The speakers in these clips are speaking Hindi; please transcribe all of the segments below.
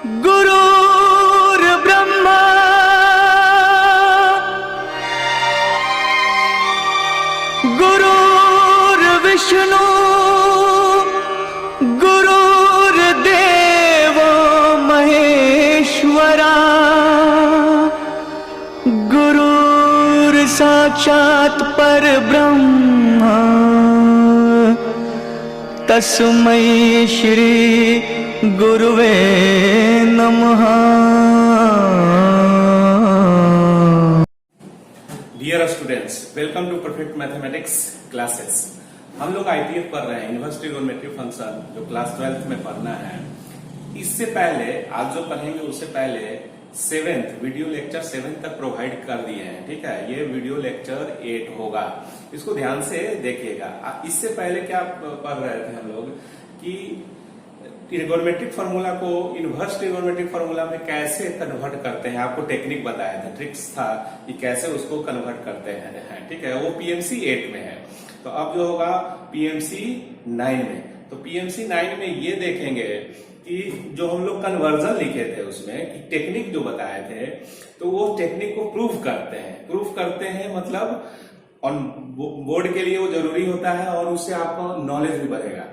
गुरुर्ब्रह्मा गुरुर्विष्णु गुरुर्देवो महेश्वरा गुरुर्साक्षात् परब्रह्मा तस्मै श्री गुरुवे नमः। Dear students, welcome to perfect mathematics classes. हम लोग आईटीएफ पढ़ रहे हैं, इनवर्स ट्रिगोनोमेट्री फंक्शन, जो क्लास 12th में पढ़ना है। इससे पहले आज जो पढ़ेंगे उससे पहले वीडियो लेक्चर 7 तक प्रोवाइड कर दिए हैं। ठीक है, ये वीडियो लेक्चर 8 होगा, इसको ध्यान से देखिएगा। इससे पहले क्या पढ़ रहे थे हम लोग कि ट्रिगोनोमेट्रिक फार्मूला को इनवर्स ट्रिगोनोमेट्रिक फार्मूला में कैसे कन्वर्ट करते हैं। आपको टेक्निक बताया था, ट्रिक्स था कि कैसे उसको कन्वर्ट करते हैं। ठीक है, वो पीएमसी 8 में है। तो अब जो होगा पीएमसी 9 में। तो पीएमसी 9 में ये देखेंगे कि जो हम लोग कन्वर्जन लिखे थे उसमें कि टेक्निक जो बताए थे, तो वो टेक्निक को प्रूफ करते हैं मतलब ऑन बोर्ड के लिए वो जरूरी होता है और उससे आपका नॉलेज भी बढ़ेगा,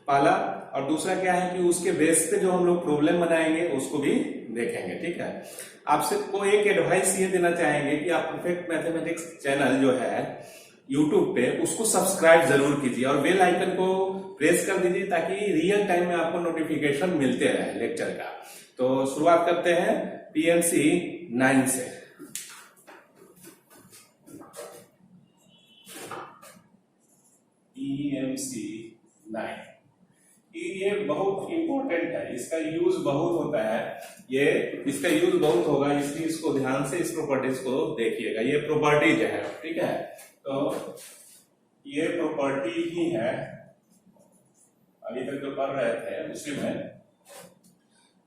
पहला। और दूसरा क्या है कि उसके बेस पे जो हम लोग प्रॉब्लम बनाएंगे उसको भी देखेंगे। ठीक है, आपसे को एक एडवाइस ये देना चाहेंगे कि आप परफेक्ट मैथमेटिक्स चैनल जो है यूट्यूब पे, उसको सब्सक्राइब जरूर कीजिए और बेल आइकन को प्रेस कर दीजिए ताकि रियल टाइम में आपको नोटिफिकेशन मिलते रहे लेक्चर का। तो शुरुआत करते हैं पीएमसी 9 से। पीएमसी 9 ये बहुत इंपॉर्टेंट है, इसका यूज बहुत होता है। इसका यूज बहुत होगा, इसलिए इसको ध्यान से इस प्रॉपर्टीज को देखिएगा। ये प्रॉपर्टीज है, ठीक है, तो ये प्रॉपर्टी ही है, अभी तक जो पढ़ रहे थे उसी में।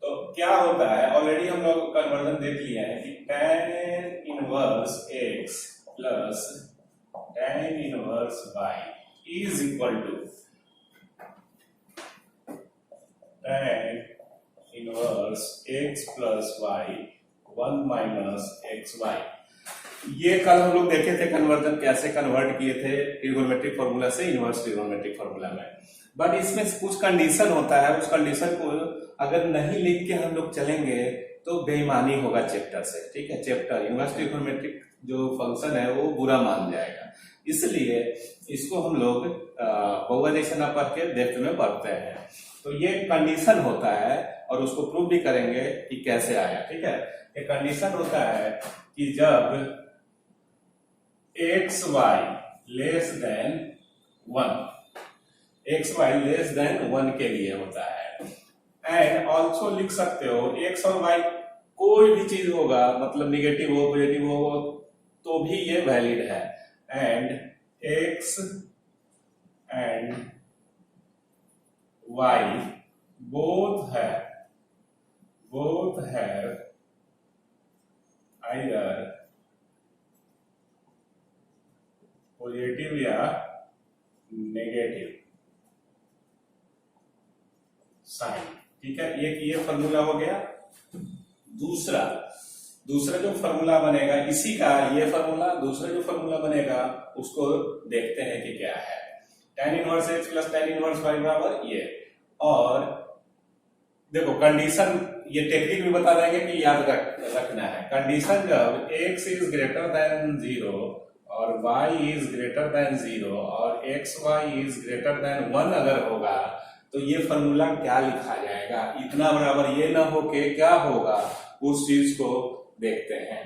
तो क्या होता है, ऑलरेडी हम लोग कन्वर्जन देख लिया है कि tan inverse x plus tan inverse y is equal to tan inverse x plus y 1 minus xy। ये कल हम लोग देखे थे कन्वर्जन कैसे कन्वर्ट किए थे ट्रिगोनोमेट्रिक फार्मूला से इनवर्स ट्रिगोनोमेट्रिक फार्मूला में। बट इसमें कुछ कंडीशन होता है, उस कंडीशन को अगर नहीं लिख के हम लोग चलेंगे तो बेईमानी होगा चैप्टर से। ठीक है, चैप्टर इनवर्स ट्रिगोनोमेट्रिक जो फंक्शन है वो बुरा मान जाएगा, इसलिए इसको हम लोग बहुआ जैसे ना पढ़ के डेप्थ में पढ़ते हैं। तो ये कंडीशन होता है और उसको प्रूव भी करेंगे कि कैसे आया। ठीक है, ये कंडीशन होता है कि जब xy लेस देन 1 के लिए होता है। एंड ऑल्सो लिख सकते हो x और y कोई भी चीज होगा, मतलब निगेटिव हो पॉजिटिव हो तो भी ये वैलिड है। And x and y both have either positive या नेगेटिव साइन। ठीक है, ये फॉर्मूला हो गया। दूसरा जो फॉर्मूला बनेगा इसी का, ये फॉर्मूला, दूसरा जो फॉर्मूला बनेगा उसको देखते हैं कि क्या है। tan inverse x plus tan inverse y बराबर ये। और देखो कंडीशन, ये टेक्निक भी बता देंगे कि याद रखना है। कंडीशन जब x इज ग्रेटर देन 0 और y इज ग्रेटर देन 0 और xy इज ग्रेटर देन 1 अगर होगा तो ये फॉर्मूला क्या लिखा जाएगा। इतना बराबर ये ना हो के क्या होगा, उस चीज को देखते हैं।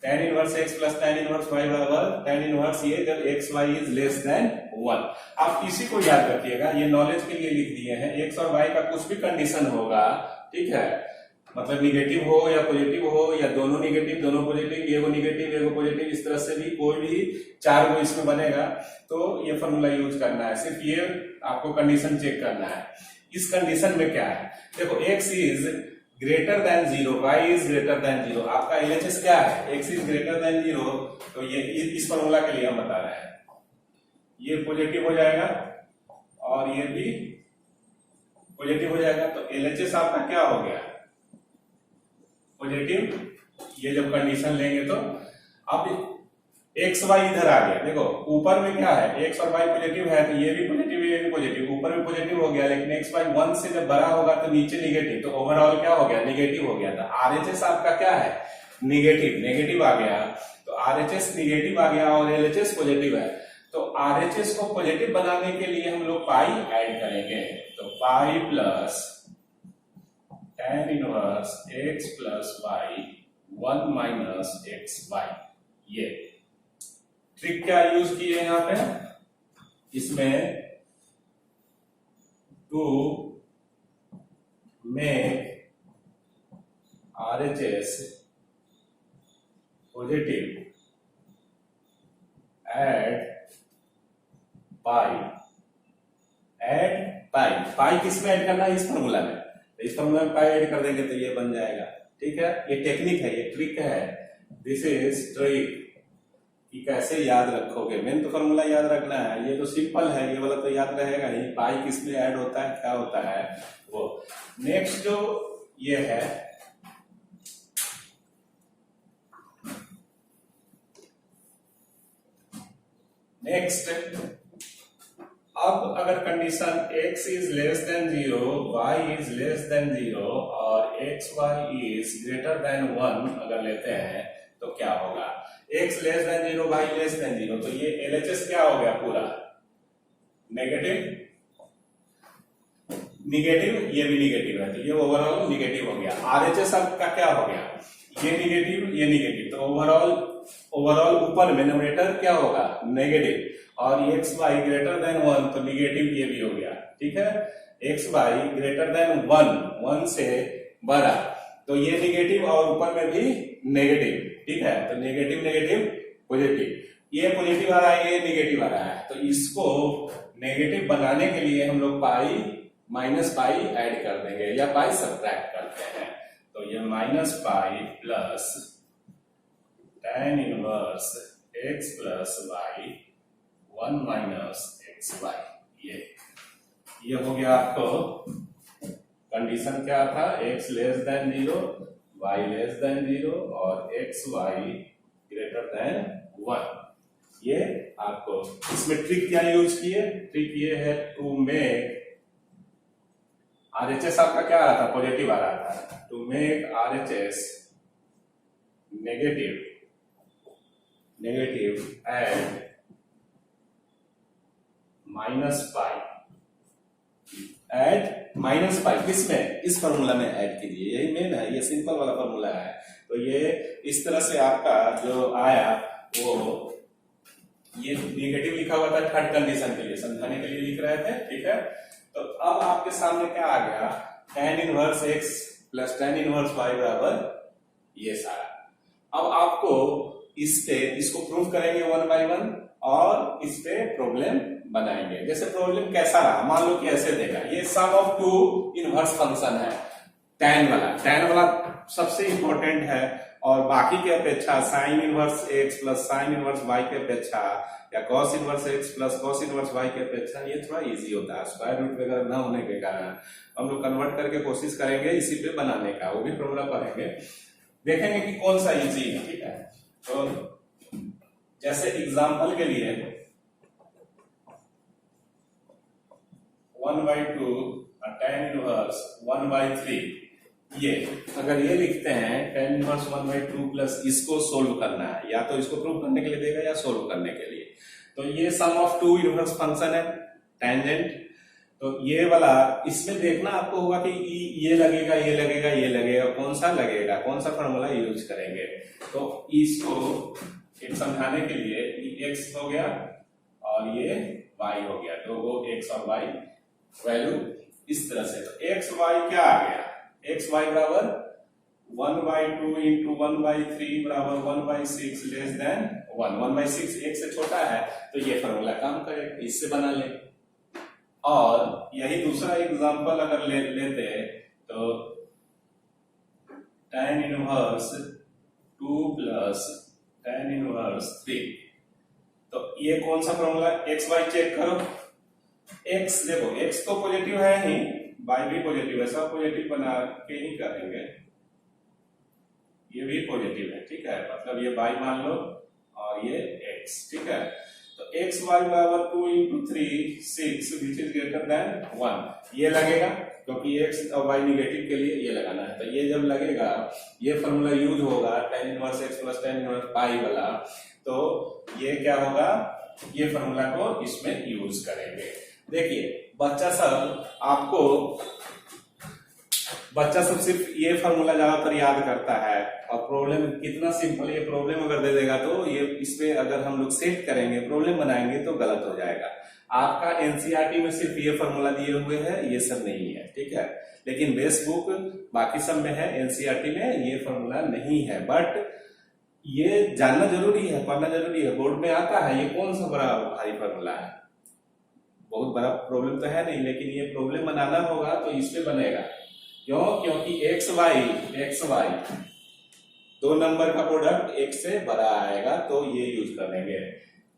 tan inverse x plus tan inverse y बराबर tan इनवर्स ये जब xy इज लेस देन 1। आप इसी को याद रखिएगा, ये नॉलेज के लिए लिख दिए हैं। x और y का कुछ भी कंडीशन होगा, ठीक है, मतलब निगेटिव हो या पॉजिटिव हो या दोनों निगेटिव दोनों पॉजिटिव, एगो निगेटिव एगो पॉजिटिव, इस तरह से भी कोई भी 4 गो इसमें बनेगा तो ये फॉर्मूला यूज करना है। सिर्फ ये आपको कंडीशन चेक करना है। इस कंडीशन में क्या है, देखो x is greater than 0, y is greater than 0। आपका LHS क्या है, x इज ग्रेटर देन 0, तो ये इस फॉर्मूला के लिए हम बता रहे हैं। ये पॉजिटिव हो जाएगा और ये भी पॉजिटिव हो जाएगा, तो LHS आपका क्या हो गया, पॉजिटिव, ये जब कंडीशन लेंगे तो अब एक्स वाई इधर आ गया। देखो ऊपर में क्या है, एक्स और वाई पॉजिटिव है तो ये भी पॉजिटिव, ये भी पॉजिटिव, ऊपर में पॉजिटिव हो गया, लेकिन एक्स वाई 1 से जब बड़ा होगा तो नीचे निगेटिव, तो ओवरऑल क्या हो गया, निगेटिव हो गया। था आरएचएस आपका क्या है, निगेटिव, नेगेटिव आ गया, तो आरएचएस निगेटिव आ गया और एलएचएस पॉजिटिव है। तो आरएचएस को पॉजिटिव बनाने के लिए हम लोग पाई ऐड करेंगे, तो pi plus tan inverse x plus y 1 minus x y. ये ट्रिक क्या यूज की है यहां पे, इसमें to make RHS positive add pi, add pi, pi किस में ऐड करना है, इस फॉर्मूला में, इस फॉर्मूला में पाई ऐड कर देंगे तो ये बन जाएगा। ठीक है, ये टेक्निक है, ये ट्रिक है, दिस इज ट्रिक कि कैसे याद रखोगे। मेन तो फॉर्मूला याद रखना है, ये तो सिंपल है, ये वाला तो याद रहेगा ही, पाई किस में ऐड होता है, क्या होता है वो। नेक्स्ट जो ये है, नेक्स्ट अब अगर condition x is less than 0, y is less than 0 और x y is greater then 1 अगर लेते हैं तो क्या होगा, x less than 0, y less than 0, तो ये LHS क्या हो गया, पूरा नेगेटिव, निगेटिव, ये भी निगेटिव है, तो ये ओवरऑल निगेटिव हो गया। RHS का क्या हो गया, ये निगेटिव, ये निगेटिव, तो ओवरऑल ऊपर में न्यूमरेटर क्या होगा, नेगेटिव, और एक्स वाई ग्रेटर देन 1 तो निगेटिव ये भी हो गया। ठीक है, एक्स वाई ग्रेटर देन 1 से बड़ा, तो ये निगेटिव और ऊपर में भी नेगेटिव। ठीक है, तो नेगेटिव नेगेटिव पॉजिटिव, ये पॉजिटिव आ रहा है, ये निगेटिव आ रहा है, तो इसको नेगेटिव बनाने के लिए हम लोग पाई माइनस पाई ऐड कर देंगे या पाई सब्ट्रैक्ट करते हैं, तो ये minus pi plus tan inverse x plus y 1 minus x y. ये हो गया आपको कंडीशन क्या था, x less than 0, y less than 0 और एक्स वाई ग्रेटर देन 1। ये आपको इसमें ट्रिक क्या यूज किए, ट्रिक ये है टू मेक आरएचएस आपका क्या आ रहा था, पॉजिटिव आ रहा था, to make RHS negative and minus pi, add minus pi किसमें, इस फॉर्मूला में ऐड कीजिए, यही मेन है, ये सिंपल वाला फॉर्मूला है। तो ये इस तरह से आपका जो आया वो ये निगेटिव लिखा हुआ था थर्ड कंडीशन के लिए, समझाने के लिए लिख रहे थे। ठीक है, तो अब आपके सामने क्या आ गया, tan inverse x plus tan inverse y बराबर ये सारा। अब आपको इस पे इसको प्रूव करेंगे 1 बाय 1 और इस पे प्रॉब्लम बनाएंगे। जैसे प्रॉब्लम कैसा रहा, मान लो कि ऐसे देगा, ये सम ऑफ टू इनवर्स फंक्शन है, tan वाला सबसे इंपॉर्टेंट है, और बाकी के अपेक्षा sine inverse x plus sine inverse y के अपेक्षा या cos inverse x plus cos inverse y के अपेक्षा ये थोड़ा इजी होता है, स्क्वायर रूट वगैरह ना होने के कारण हम लोग कन्वर्ट करके कोशिश करेंगे इसी पे बनाने का, वो भी प्रॉब्लम पढ़ेंगे, देखेंगे कि कौन सा इजी है। ठीक है, तो जैसे एग्जांपल के लिए 1/2 tan इनवर्स 1/3, ये अगर ये लिखते हैं tan इनवर्स 1/2 प्लस इसको सोल्व करना है, या तो इसको प्रूव करने के लिए देगा या सोल्व करने के लिए, तो ये सम ऑफ टू इनवर्स फंक्शन है टेंजेंट, तो ये वाला इसमें देखना आपको होगा कि ये लगेगा, ये लगेगा, ये लगेगा, कौन सा लगेगा, कौन सा फॉर्मूला यूज करेंगे। तो इसको एक समझाने के लिए ये x हो गया और ये y हो गया, तो वो x और y वैल्यू इस तरह से, तो x y क्या आ गया, x y बराबर 1/2 इंटू 1/3 बराबर 1/6 लेस देन 1, 1/6 एक से छोटा है, तो ये फॉर्मूला काम करेगा, इससे बना ले। और यही दूसरा एग्जांपल अगर लेते तो tan inverse 2 plus tan inverse 3, तो ये कौन सा फॉर्मूला, एक्स वाई चेक करो, एक्स देखो एक्स तो पॉजिटिव है ही, वाई भी पॉजिटिव है, सब पॉजिटिव बना के ही करेंगे, ये भी पॉजिटिव है, ठीक है, मतलब ये y मान लो और ये x, ठीक है। तो x y बराबर 2 × 3 6 विच इज ग्रेटर देन 1, ये लगेगा क्योंकि x और y निगेटिव के लिए ये लगाना है। तो ये जब लगेगा ये फॉर्मूला यूज होगा tan inverse x plus tan inverse पाई वाला, तो ये क्या होगा, ये फॉर्मूला को इसमें यूज करेंगे। देखिए बच्चा सब सिर्फ ये फॉर्मूला ज्यादातर याद करता है, और प्रॉब्लम कितना सिंपल, ये प्रॉब्लम अगर दे देगा तो ये इसमें अगर हम लोग सेट करेंगे, प्रॉब्लम बनाएंगे तो गलत हो जाएगा। आपका एनसीईआरटी में सिर्फ ये फॉर्मूला दिए हुए हैं, ये सब नहीं है, ठीक है। लेकिन बेस बुक बाकी सब में है, एनसीईआरटी में ये फॉर्मूला नहीं है, बट ये जानना जरूरी है, पढ़ना जरूरी है, बोर्ड में आता है। ये कौन सा बड़ा भारी फॉर्मूला है, बहुत बड़ा प्रॉब्लम तो है नहीं, लेकिन ये प्रॉब्लम बनाना होगा तो इससे बनेगा। क्यों? क्योंकि एक्स वाई दो नंबर का प्रोडक्ट एक से बड़ा आएगा, तो ये यूज करेंगे।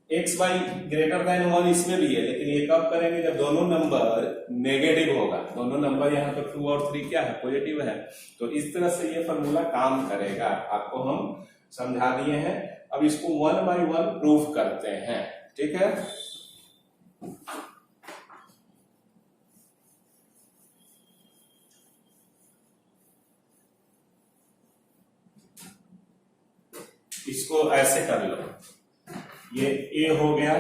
एक्स वाई ग्रेटर देन 1 इसमें भी है, लेकिन ये कब करेंगे, जब दोनों नंबर नेगेटिव होगा। दोनों नंबर यहाँ पर 2 और 3 क्या है, पॉजिटिव है। तो इस तरह से ये फॉर्मूला काम करेगा, आपको हम समझा दिए हैं। अब इसको 1 बाय 1 प्रूफ करते हैं, ठीक है। इसको ऐसे कर लो, ये A हो गया,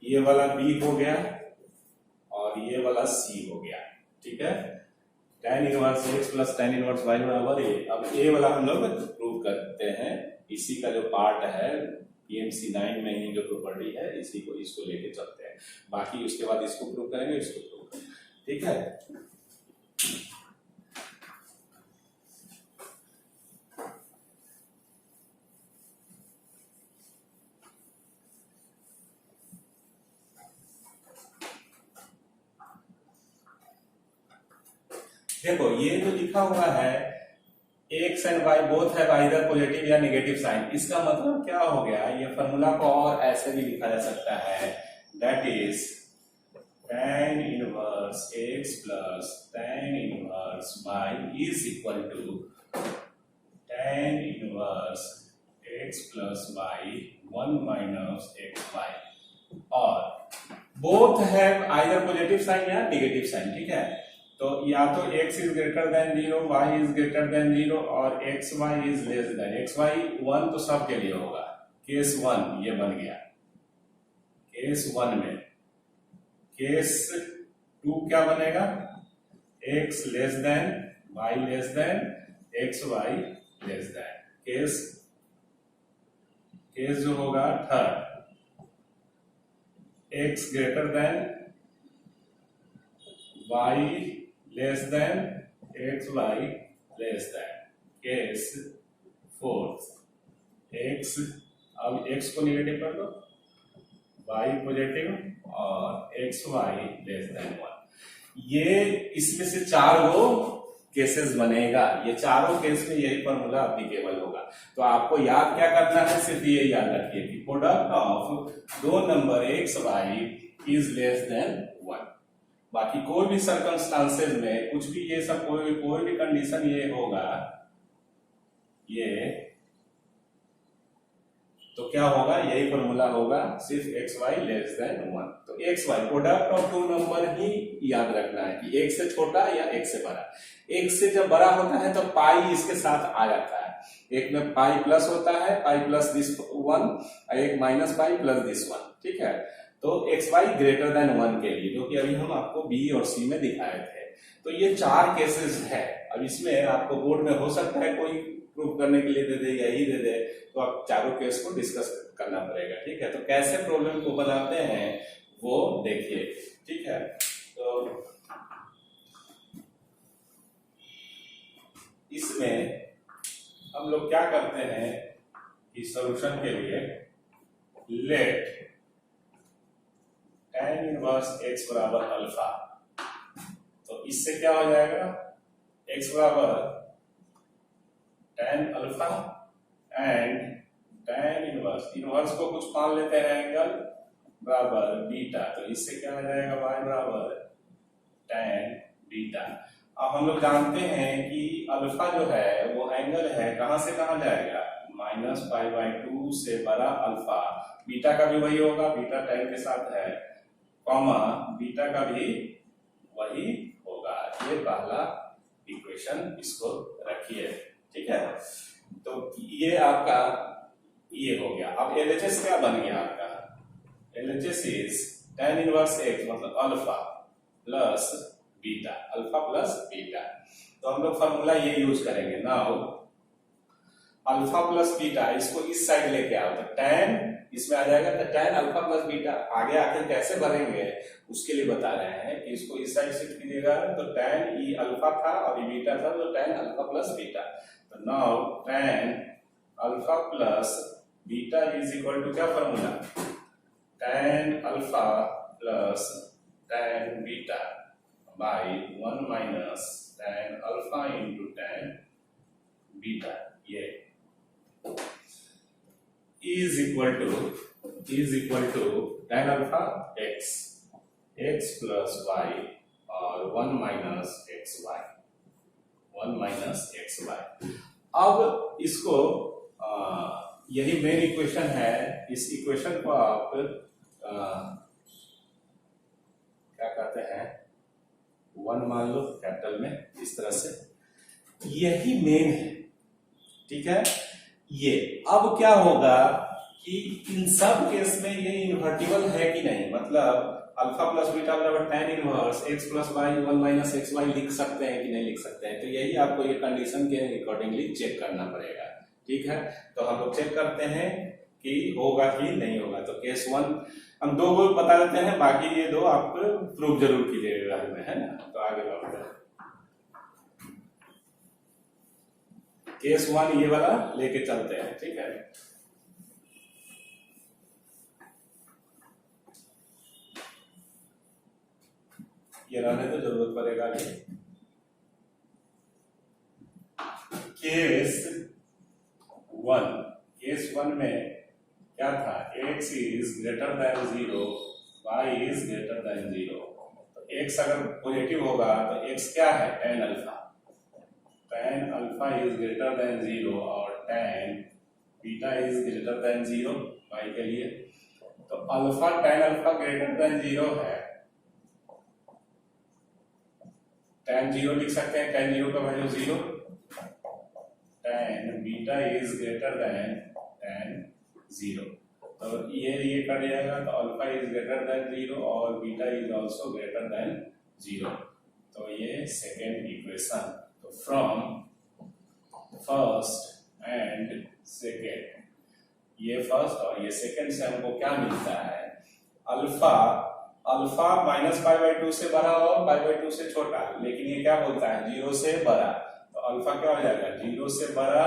ये वाला B हो गया और ये वाला C हो गया, ठीक है। tan inverse x plus tan inverse y बराबर A। अब A वाला हम लोग प्रूव करते हैं, इसी का जो पार्ट है PMC 9 में ही जो प्रॉपर्टी है, इसी को इसको लेके चलते हैं। बाकी उसके बाद इसको प्रूव करेंगे, इसको प्रूव करेंगे, ठीक है। देखो ये जो लिखा हुआ है एक्स एंड वाई बोथ है आइदर पॉजिटिव या नेगेटिव साइन, इसका मतलब क्या हो गया, ये फॉर्मूला को और ऐसे भी लिखा जा सकता है, that is tan inverse x plus tan inverse y is equal to tan inverse x plus y 1 minus xy, और बोथ है आइदर पॉजिटिव साइन या नेगेटिव साइन, ठीक है। तो या तो x is greater than 0, y is greater than 0 और xy is less than xy 1, तो सब के लिए होगा। केस 1 ये बन गया, केस 1 में। केस 2 क्या बनेगा, x less then y less than xy less then. Case जो होगा third, x greater than y less than xy less then. Case fourth, x, अब x को निगेटिव कर दो, y पॉजिटिव और xy लेस देन 1। ये इसमें से 4 गो केसेस बनेगा, ये चारों केस में यही फॉर्मूला एप्लीकेबल होगा। तो आपको याद क्या करना है, सिर्फ ये याद रखिए कि प्रोडक्ट ऑफ दो number xy is less than 1। बाकी कोई भी सर्कमस्टांसेस में कुछ भी ये सब कोई भी कंडीशन ये होगा, ये तो क्या होगा, यही फॉर्मूला होगा, सिर्फ xy लेस देन 1। तो xy product of two number ही याद रखना है कि एक से छोटा या एक से बड़ा। एक से जब बड़ा होता है तो पाई इसके साथ आ जाता है, एक में पाई प्लस होता है, पाई प्लस दिस 1, एक माइनस पाई प्लस दिस 1, ठीक है। तो xy ग्रेटर देन 1 के लिए, जो कि अभी हम आपको B और C में दिखाए थे। तो ये 4 केसेस है। अब इसमें आपको बोर्ड में हो सकता है कोई प्रूव करने के लिए दे दे, यही दे दे, तो आप चारों केस को डिस्कस करना पड़ेगा, ठीक है। तो कैसे प्रॉब्लम को बनाते हैं वो देखिए, ठीक है। तो इसमें हम लोग क्या करते हैं कि सॉल्यूशन के लिए लेट tan इनवर्स x बराबर अल्फा, तो इससे क्या हो जाएगा, x बराबर tan alpha and tan inverse को कुछ मान लेते हैं एंगल बराबर बीटा, तो इससे क्या हो जाएगा y बराबर tan बीटा। अब हम लोग जानते हैं कि अल्फा जो है वो एंगल है, कहां से कहां जाएगा, -π/2 से बड़ा अल्फा, बीटा का भी वही होगा, बीटा tan के साथ है, कॉमा बीटा का भी वही होगा। ये पहला इक्वेशन इसको रखिए, ठीक है। तो ये आपका ये हो गया। अब LHS क्या बन गया आपका, LHS is tan inverse x मतलब alpha plus beta, alpha plus beta. तो हम लोग फॉर्मूला ये यूज करेंगे। नाउ अल्फा प्लस बीटा, इसको इस साइड लेके आओ तो tan इसमें आ जाएगा, तो tan अल्फा प्लस बीटा आगे आखिर कैसे भरेंगे उसके लिए बता रहे हैं कि इसको इस साइड शिफ्ट कीजिएगा। तो tan ये अल्फा था और ये बीटा था, तो tan अल्फा प्लस बीटा। तो now tan alpha plus beta is equal to क्या formula, tan alpha plus tan beta by 1 minus tan alpha into tan beta. ये is equal to tan alpha x plus y और 1 माइनस xy। अब इसको यही मेन इक्वेशन है। इस इक्वेशन को आप क्या कहते हैं, 1 मान लो कैपिटल में, इस तरह से। यही मेन है, ठीक है। ये अब क्या होगा कि इन सब केस में ये इन्वर्टिबल है कि नहीं, मतलब अल्फा प्लस बीटा बराबर tan inverse x plus y 1 minus xy लिख सकते हैं कि नहीं लिख सकते हैं। तो यही आपको ये कंडीशन के अकॉर्डिंगली चेक करना पड़ेगा, ठीक है। तो हम लोग चेक करते हैं कि होगा कि नहीं होगा। तो केस 1 हम 2 को बता देते हैं, बाकी ये 2 आप प्रूव जरूर कीजिएगा में, है ना। तो आगे बढ़ते हैं। केस 1 ये वाला लेके चलते हैं, ठीक है। ये रहने तो जरूरत पड़ेगा नहीं। केस 1 में क्या था, x is greater than 0, y is greater than 0। तो x अगर पॉजिटिव होगा तो x क्या है, tan alpha. tan alpha is greater than 0 और tan beta is greater than 0 y के लिए। तो alpha tan alpha greater than 0 है, tan 0 लिख सकते हैं, tan 0 का value 0। tan beta is greater than tan 0, तो ये कट जाएगा। तो अल्फा इज ग्रेटर देन 0 और beta is also greater than 0। तो ये सेकेंड इक्वेशन। तो फ्रॉम फर्स्ट एंड सेकेंड, ये फर्स्ट और ये सेकेंड से हमको क्या मिलता है, अल्फा -π/2 से बड़ा और π/2 से छोटा, लेकिन ये क्या बोलता है 0 से बड़ा। तो अल्फा क्या हो जाएगा, 0 से बड़ा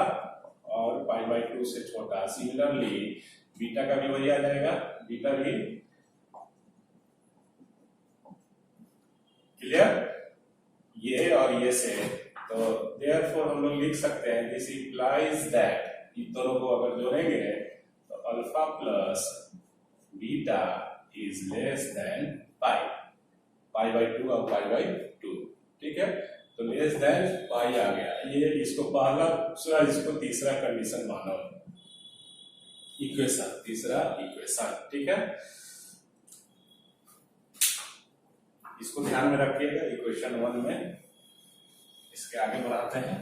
और π/2 से छोटा। सिमिलरली बीटा का भी वही आ जाएगा, बीटा भी। क्लियर, ये और ये से। तो देयरफॉर हम लोग लिख सकते हैं दिस इंप्लाइज दैट, इन दोनों को अगर जोड़ेंगे तो alpha plus beta is less than π/2 और π/2, ठीक है। तो लेस देन पाई आ गया। ये इसको पहला, दूसरा, इसको तीसरा कंडीशन मानो, इक्वेशन, तीसरा इक्वेशन, ठीक है। इसको ध्यान में रखिएगा इक्वेशन 1 में। इसके आगे बढ़ाते हैं।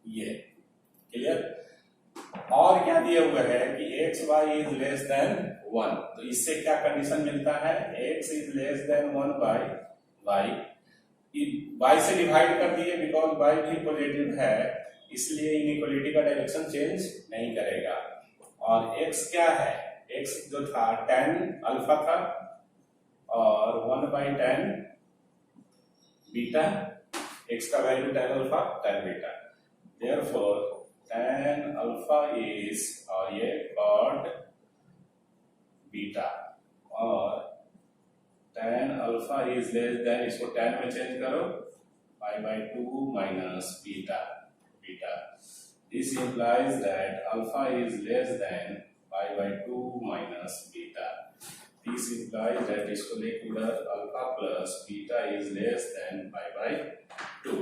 ये क्लियर। और क्या दिया हुआ है कि x y is less than 1, तो इससे क्या कंडीशन मिलता है, x is less than 1 by y. y से डिवाइड कर दिए बिकॉज y भी पॉजिटिव है, इसलिए इनइक्वालिटी का डायरेक्शन चेंज नहीं करेगा। और x क्या है, x जो था tan अल्फा था और 1 बाई tan बीटा, x का value tan alpha tan beta. Therefore tan alpha is, और ये cot बीटा, और tan alpha is less than, इसको tan में चेंज करो, π/2 minus beta. This implies that alpha is less than π/2 minus beta. This implies that इसको लेके इधर alpha plus beta is less than pi by 2,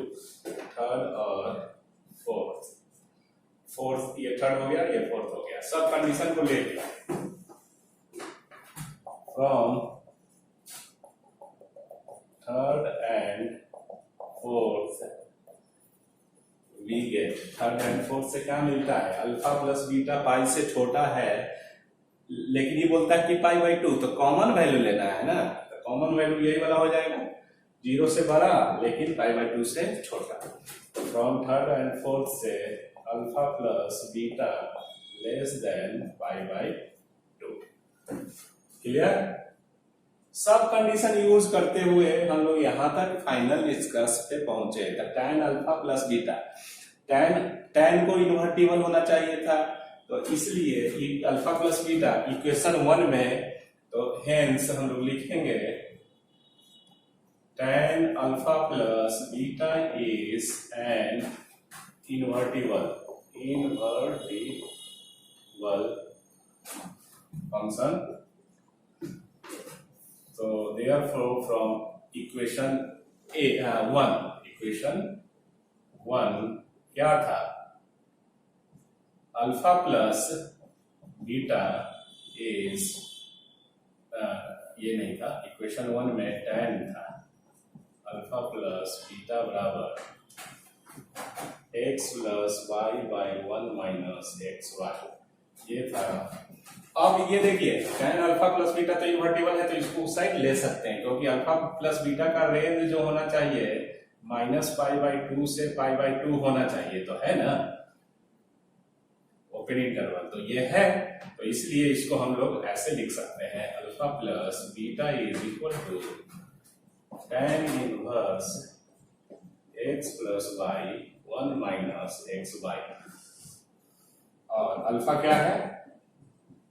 third और फोर्थ, ये थर्ड हो गया, ये फोर्थ हो गया। सब कंडीशन को लेके from third and fourth we get, third and fourth से क्या मिलता है, अल्फा प्लस बीटा पाई से छोटा है, लेकिन ये बोलता है कि पाई बाई 2, तो कॉमन वैल्यू लेना है ना, तो कॉमन वैल्यू यही वाला हो जाएगा, 0 से बड़ा लेकिन पाई बाई 2 से छोटा। फ्रॉम थर्ड एंड फोर्थ से alpha plus beta less than pi by 2। Clear? सब कंडीशन यूज करते हुए हम लोग यहां तक फाइनल निष्कर्ष पे पहुंचे। tan alpha plus beta, tan को इन्वर्टिबल होना चाहिए था, तो इसलिए अल्फा प्लस बीटा इक्वेशन 1 में, तो हेंस हम लोग लिखेंगे tan alpha plus beta is an invertible function. So therefore from equation 1 क्या था, अल्फा प्लस बीटा इज, ये नहीं था, इक्वेशन 1 में tan था, अल्फा प्लस बीटा बराबर x plus y by 1 minus x y, ये था। अब ये देखिए tan अल्फा प्लस बीटा तो इन्वर्टिबल है, तो इसको उस साइड ले सकते हैं, क्योंकि अल्फा प्लस बीटा का रेंज जो होना चाहिए माइनस पाई बाई 2 से पाई बाई 2 होना चाहिए, तो है ना ओपन इंटरवल, तो ये है, तो इसलिए इसको हम लोग ऐसे लिख सकते हैं, alpha plus beta is equal to tan inverse x plus y 1 minus x y, और अल्फा क्या है,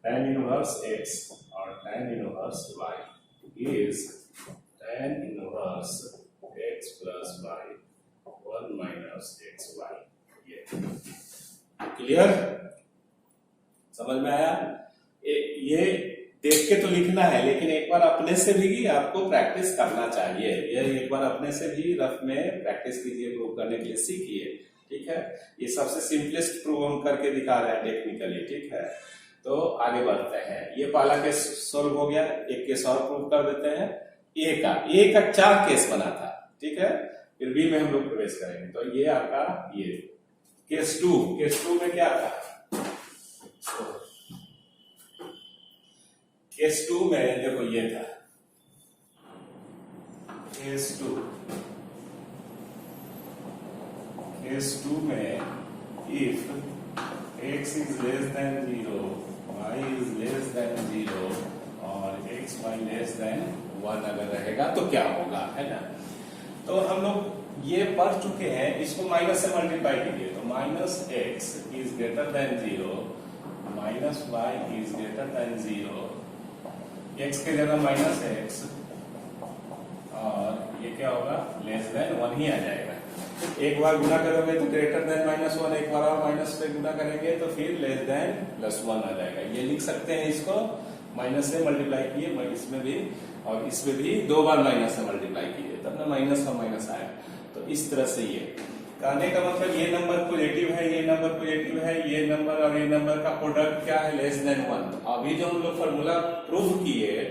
tan इनवर्स x और tan inverse y is tan inverse x plus y 1 minus x y. ये क्लियर, समझ में आया? ये देख के तो लिखना है, लेकिन एक बार अपने से भी आपको प्रैक्टिस करना चाहिए। ये एक बार अपने से भी रफ में प्रैक्टिस कीजिए, प्रूव करने के लिए सीखिए, ठीक है? ये सबसे सिंपलेस्ट प्रूव हम करके दिखा रहे हैं टेक्निकली, ठीक है? तो आगे बढ़ते हैं। ये पहला केस सॉल्व हो गया, एक केस और प्रूव कर देते हैं। ए का 4 केस बना था, ठीक है? फिर बी में हम लोग प्रवेश करेंगे। तो ये आपका ये केस 2 में क्या था, केस 2 में देखो ये था, केस 2 में if x is less than 0, y is less than 0 और x y less than 1 अगर रहेगा तो क्या होगा, है ना? तो हम लोग ये पढ़ चुके हैं, इसको माइनस से मल्टीप्लाई कीजिए, तो minus x is greater than 0, minus y is greater than 0, x के जगह माइनस x, और ये क्या होगा, लेस देन 1 ही आ जाएगा। एक बार गुना करोगे तो ग्रेटर देन -1, एक बार और माइनस पे गुना करेंगे तो फिर लेस देन +1 आ जाएगा। ये लिख सकते हैं, इसको माइनस से मल्टीप्लाई किए, इसमें भी और इसमें भी 2 बार माइनस से मल्टीप्लाई किए, तब ना माइनस और माइनस आया। तो इस तरह से ये कहने का मतलब, ये नंबर पॉजिटिव है, ये नंबर पॉजिटिव है, ये नंबर और ये नंबर का प्रोडक्ट क्या है, लेस देन 1। तो अभी जो हम लोग फॉर्मूला प्रूव किए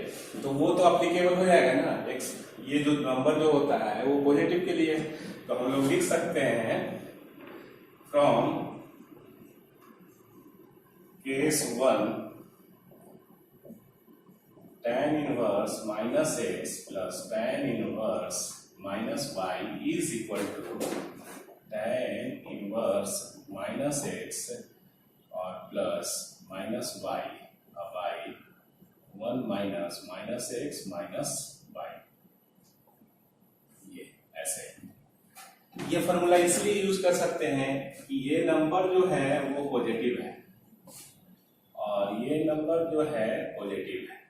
तो वो तो अप्लीकेबल हो जाएगा ना, ये जो नंबर जो होता है वो पॉजिटिव के लिए। तो हम लोग लिख सकते हैं from case 1 tan inverse minus x plus tan inverse minus y is equal to tan inverse minus x और प्लस माइनस वाई, अब y 1 minus minus x minus y, ये ऐसे। ये फॉर्मूला इसलिए यूज कर सकते हैं कि ये नंबर जो है वो पॉजिटिव है और ये नंबर जो है पॉजिटिव है।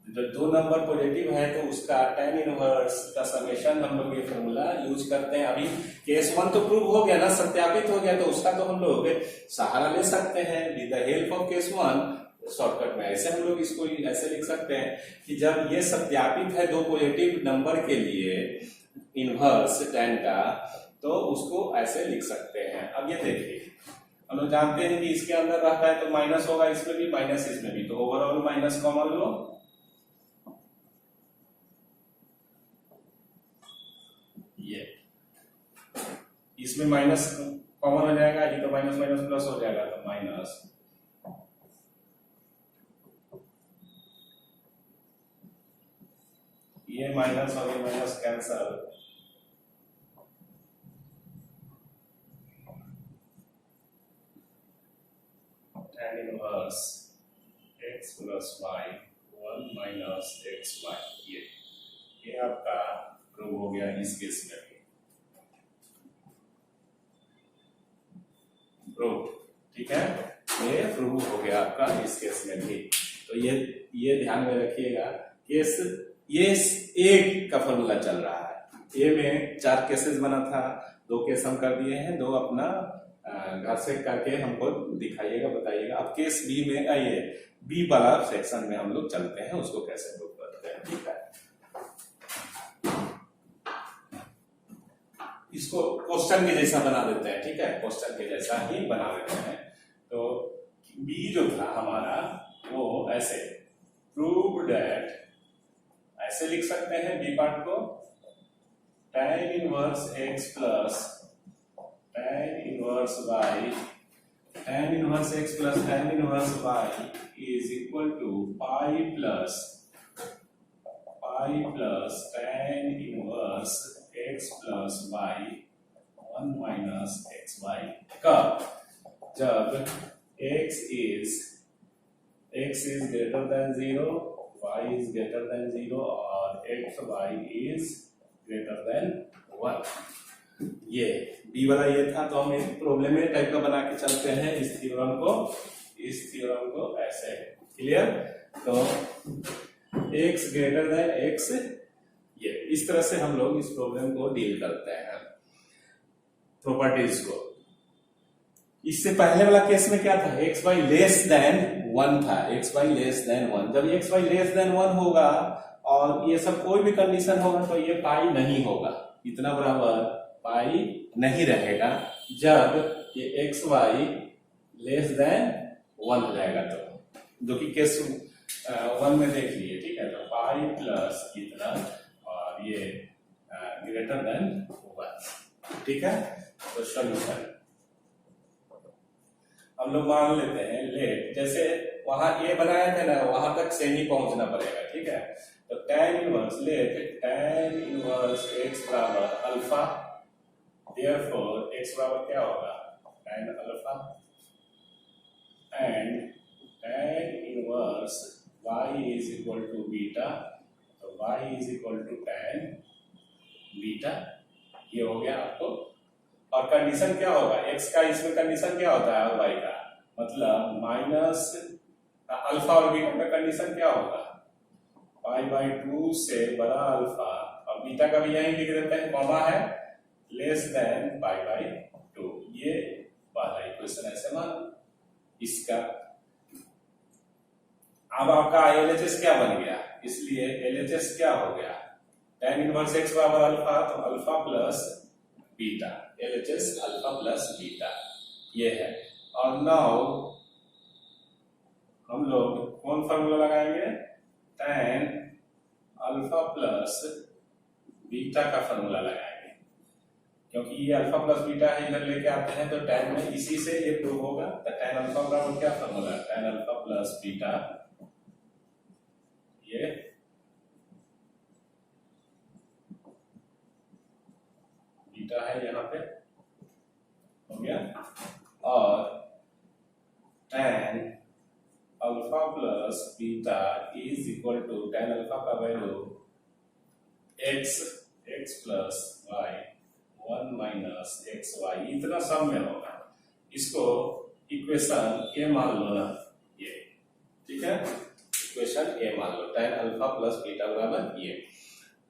जब 2 नंबर पॉजिटिव है तो उसका tan इनवर्स का समेशन हम लोग ये फॉर्मूला यूज करते हैं। अभी केस 1 तो प्रूव हो गया ना, सत्यापित हो गया, तो उसका तो हम लोग सहारा ले सकते हैं। With the help of case 1 shortcut में ऐसे हम लोग इसको ऐसे लिख सकते हैं कि जब ये सत्यापित है दो पॉजिटिव नंबर के लिए इनवर्स tan का, तो उसको ऐसे लिख सकते हैं। अब ये देखिए, हम लोग जानते हैं कि इसके अंदर रहता है तो माइनस होगा इसमें भी, माइनस इसमें भी, तो ओवरऑल माइनस कॉमन लो, ये इसमें माइनस कॉमन हो जाएगा, ये तो माइनस माइनस प्लस हो जाएगा, तो माइनस, ये माइनस और ये minus cancel, tan inverse x plus y 1 minus x y, ये आपका प्रूव हो गया इस केस में भी, प्रूव, ठीक है, ये प्रूव हो गया आपका इस केस में भी। तो ये ध्यान में रखिएगा, केस ये ए का फॉर्मूला चल रहा है, ए में 4 केसेस बना था, 2 केस हम कर दिए हैं, 2 अपना घर से करके हमको दिखाइएगा, बताइएगा। अब केस बी में आइए, बी वाला सेक्शन में हम लोग चलते हैं, उसको कैसे प्रूव करते हैं, ठीक है। इसको क्वेश्चन के जैसा बना देते हैं, ठीक है, क्वेश्चन के जैसा ही बना देते हैं। तो बी जो था हमारा वो ऐसे, प्रूव दैट, ऐसे लिख सकते हैं बी पार्ट को, tan inverse x plus tan inverse y, tan inverse x plus tan inverse y is equal to pi plus tan inverse x plus y 1 minus x y. कब? जब x is greater than 0, y is greater than 0 और x y is greater than 1। ये बी वाला ये था, तो हम एक प्रॉब्लम में टाइप का बना के चलते हैं इस थ्योरम को ऐसे, क्लियर। तो x ग्रेटर देन x, ये इस तरह से हम लोग इस प्रॉब्लम को डील करते हैं, प्रॉपर्टीज को। इससे पहले वाला केस में क्या था, एक्स वाई लेस देन 1 था, एक्स वाई लेस देन 1। जब एक्स वाई लेस देन 1 होगा और ये सब कोई भी कंडीशन होगा तो ये पाई नहीं होगा, इतना बराबर पाई नहीं रहेगा। जब ये एक्स वाई लेस देन 1 हो जाएगा, तो जो कि केस 1 में देख लिए, ठीक है। तो पाई प्लस इतना और ये ग्रेटर देन 1, ठीक है। तो सोल्यूशन हम लोग मान लेते हैं, लेट, जैसे वहां ए बनाए थे ना, वहां तक से ही पहुंचना पड़ेगा, ठीक है। तो tan inverse, let tan inverse x बराबर अल्फा, देयरफॉर x बराबर क्या होगा, tan alpha, and tan inverse y is equal to beta, तो y is equal to tan beta. ये हो गया आपको। और कंडीशन क्या होगा, x का इसमें कंडीशन क्या होता है और y का, मतलब माइनस अल्फा और बीटा का कंडीशन क्या होगा, पाई बाई 2 से बड़ा अल्फा, और बीटा का भी यही लिख देते हैं, कॉमा है, लेस देन पाई बाई 2। ये वाला इक्वेशन ऐसे मान इसका। अब आपका एलएचएस क्या बन गया, इसलिए एलएचएस क्या हो गया, tan इनवर्स x बराबर अल्फा, तो alpha plus beta, LHS alpha plus beta, ये है। और नाउ हम लोग कौन फॉर्मूला लगाएंगे, tan अल्फा प्लस बीटा का फॉर्मूला लगाएंगे, क्योंकि ये अल्फा प्लस बीटा है, इधर लेके आते हैं तो tan में इसी से ये प्रूव होगा। तो tan अल्फा बराबर क्या फॉर्मूला है, tan अल्फा प्लस बीटा, ये बीटा है यहाँ पे, हो गया। और tan alpha plus beta is equal to tan alpha का value x plus y 1 minus x y, इतना सब में होगा। इसको इक्वेशन ए मान लो ना, ये ठीक है, इक्वेशन ए मान लो, tan अल्फा प्लस बीटा बराबर ये।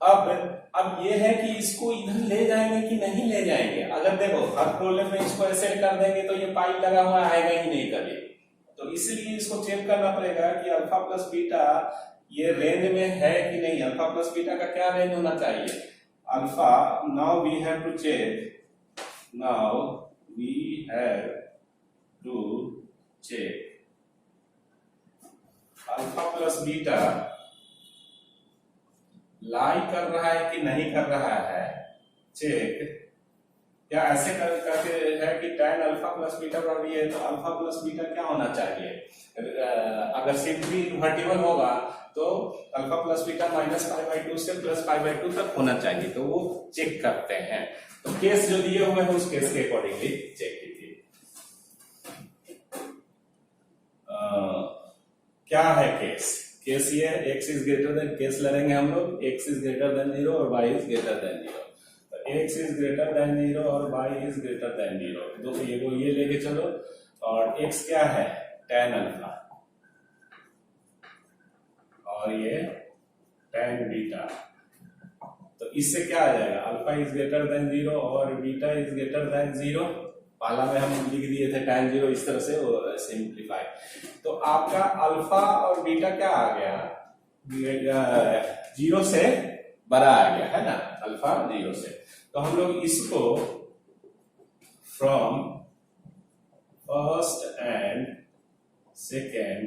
अब ये है कि इसको इधर ले जाएंगे कि नहीं ले जाएंगे। अगर देखो हर प्रॉब्लम में इसको ऐसे कर देंगे तो ये पाई लगा हुआ आएगा ही नहीं कभी, तो तो इसलिए इसको चेक करना पड़ेगा कि अल्फा प्लस बीटा ये रेंज में है कि नहीं। अल्फा प्लस बीटा का क्या रेंज होना चाहिए? Alpha, now we have to check alpha plus beta lie कर रहा है कि नहीं कर रहा है चेक। या ऐसे करके है कि tan अल्फा प्लस बीटा पर भी है तो अल्फा प्लस बीटा क्या होना चाहिए? अगर सिंपली इन्वर्टिबल होगा तो अल्फा प्लस बीटा -π/2 से +π/2 तक होना चाहिए। तो वो चेक करते हैं। तो केस जो दिए हुए हैं उस केस के अकॉर्डिंगली चेक कीजिए। क्या है केस? केस ये x is greater then, case लड़ेंगे हम लोग x इज ग्रेटर देन 0 और y इज ग्रेटर देन 0। तो x इज ग्रेटर देन 0 और y इज ग्रेटर देन 0। तो ये लेके चलो। और x क्या है? tan अल्फा और ये tan बीटा। तो इससे क्या आ जाएगा? अल्फा इज ग्रेटर देन 0 और बीटा इज ग्रेटर देन 0। पहला में हम लिख दिए थे tan 0 इस तरह से सिंप्लीफाई। तो आपका अल्फा और बीटा क्या आ गया? 0 से बड़ा आ गया है ना, अल्फा 0 से। तो हम लोग इसको from first and second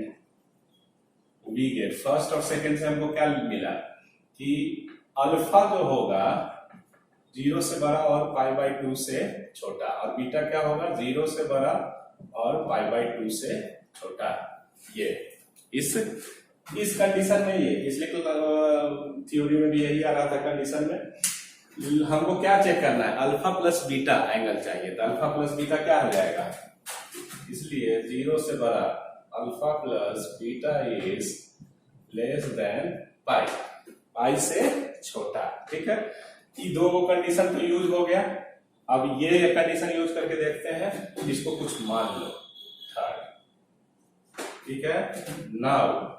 we get, first और सेकेंड से हमको क्या मिला कि अल्फा जो होगा 0 से बड़ा और π/2 से छोटा, और बीटा क्या होगा? 0 से बड़ा और π/2 से छोटा। ये इस कंडीशन में, ये इसलिए थ्योरी में भी यही आ रहा था कंडीशन में। हमको क्या चेक करना है? अल्फा प्लस बीटा एंगल चाहिए। तो अल्फा प्लस बीटा क्या हो जाएगा? इसलिए 0 से बड़ा alpha plus beta is less than pi से छोटा। ठीक है, ये दो कंडीशन तो यूज हो गया। अब ये कंडीशन यूज करके देखते हैं, इसको कुछ मान लो थर्ड। ठीक है, now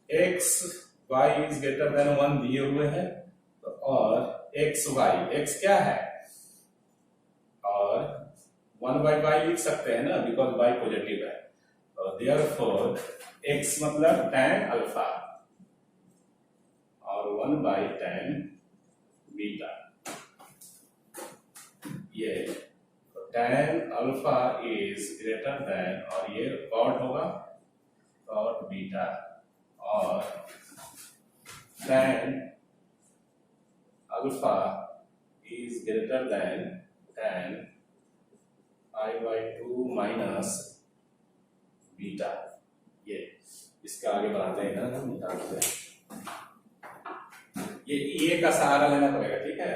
x y is greater then 1 दिए हुए हैं और x y, x क्या है? और 1/y लिख सकते हैं ना, बिकॉज y पॉजिटिव है। तो देयरफॉर x मतलब tan अल्फा और 1/tan बीटा। ये tan alpha is greater than, और ये कॉट होगा कॉट बीटा, और tan alpha is greater than tan π/2 minus beta. ये इसके आगे बढ़ाते हैं ना, हम निकालते हैं। ये का सहारा लेना पड़ेगा। ठीक है,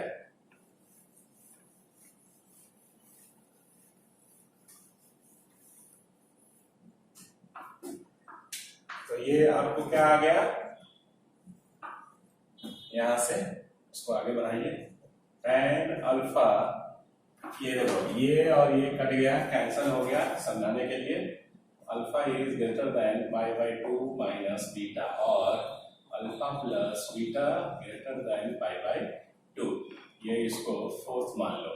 तो ये आपको क्या आ गया? यहां से उसको आगे बढ़ाइए। tan अल्फा, ये देखो ये और ये कट गया, कैंसिल हो गया समझाने के लिए। Alpha is greater than π/2 minus beta, और alpha plus beta greater than π/2। ये इसको फोर्थ मान लो।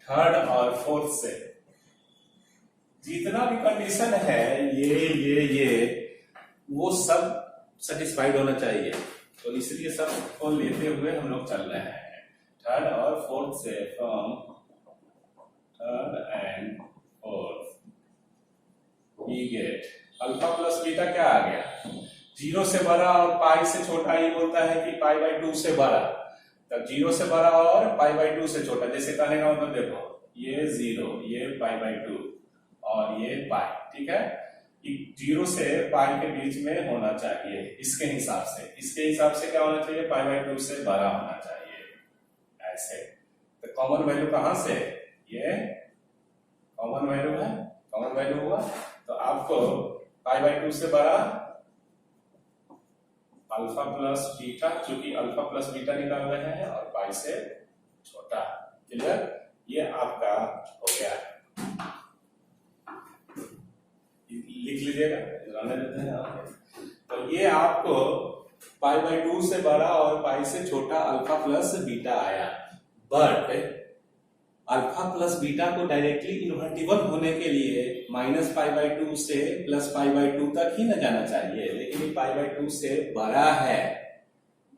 थर्ड और फोर्थ से जितना भी कंडीशन है ये वो सब सेटिस्फाइड होना चाहिए। तो इसलिए सब को लेते हुए हम लोग चल रहे हैं। थर्ड और फोर्थ से, from third and fourth we get alpha plus beta क्या आ गया? 0 से बड़ा और पाई से छोटा। ये बोलता है कि π/2 से बड़ा, तब 0 से बड़ा और π/2 से छोटा। जैसे कहने का मतलब देखो, ये 0, ये π/2 और ये पाई। ठीक है, 0 से पाई के बीच में होना चाहिए इसके हिसाब से। इसके हिसाब से क्या होना चाहिए? π/2 से बड़ा होना चाहिए ऐसे। तो कॉमन वैल्यू कहां से? ये कॉमन वैल्यू है, कॉमन वैल्यू हुआ। तो आपको π/2 से बड़ा अल्फा प्लस बीटा, क्योंकि अल्फा प्लस बीटा निकाल रहे हैं, और पाई से छोटा। क्लियर? ये आपका हो गया। लिख लीजिएगा, रहने देते हैं आगे। तो ये आपको π/2 से बड़ा और पाई से छोटा अल्फा प्लस बीटा आया। बट अल्फा प्लस बीटा को डायरेक्टली इन्वर्टिबल होने के लिए -π/2 से +π/2 तक ही न जाना चाहिए, लेकिन ये π/2 से बड़ा है,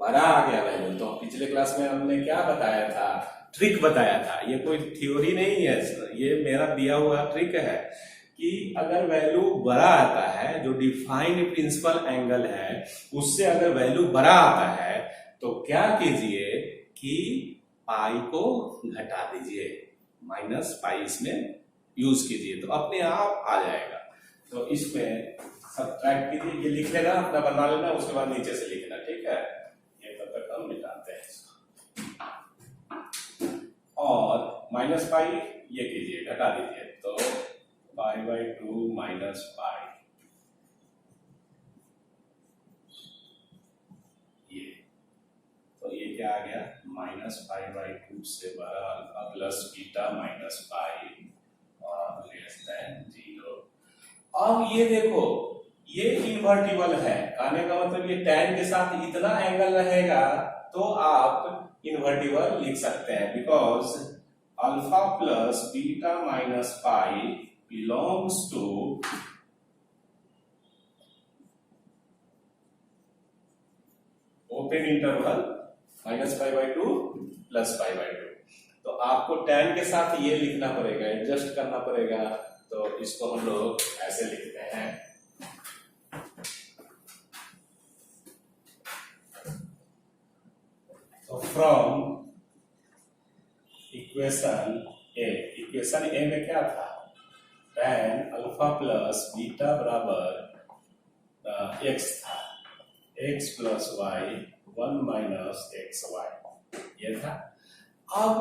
बड़ा आ गया वैल्यू। तो पिछले क्लास में हमने क्या बताया था, ट्रिक बताया था, ये कोई थ्योरी नहीं है, ये मेरा दिया हुआ ट्रिक है कि अगर वैल्यू बड़ा आता है, जो डिफाइंड प्रिंसिपल एंगल है उससे अगर वैल्यू बड़ा आता है तो क्या कीजिए कि पाई को घटा दीजिए, -π इसमें यूज कीजिए, तो अपने आप आ जाएगा। तो इसमें सब्ट्रैक्ट कीजिए, ये लिख लेना, अपना बना लेना, उसके बाद नीचे से लिखना, ठीक है। ये तब तक हम मिटाते हैं इसको, और -π ये कीजिए, घटा दीजिए, तो π/2 -π, तो ये क्या आ गया, -π/2 से बड़ा अल्फा प्लस बीटा -π और लेस देन 0। अब ये देखो, ये इन्वर्टिबल है, कहने का मतलब ये tan के साथ इतना एंगल रहेगा तो आप इन्वर्टिबल लिख सकते हैं, because alpha plus beta -π belongs to open interval -π/2 +π/2। तो आपको tan के साथ ये लिखना पड़ेगा, एडजस्ट करना पड़ेगा, तो इसको हम लोग ऐसे लिखते हैं। तो फ्रॉम इक्वेशन ए में क्या था, tan अल्फा प्लस बीटा बराबर x था, x प्लस y 1 - xy, ये था। अब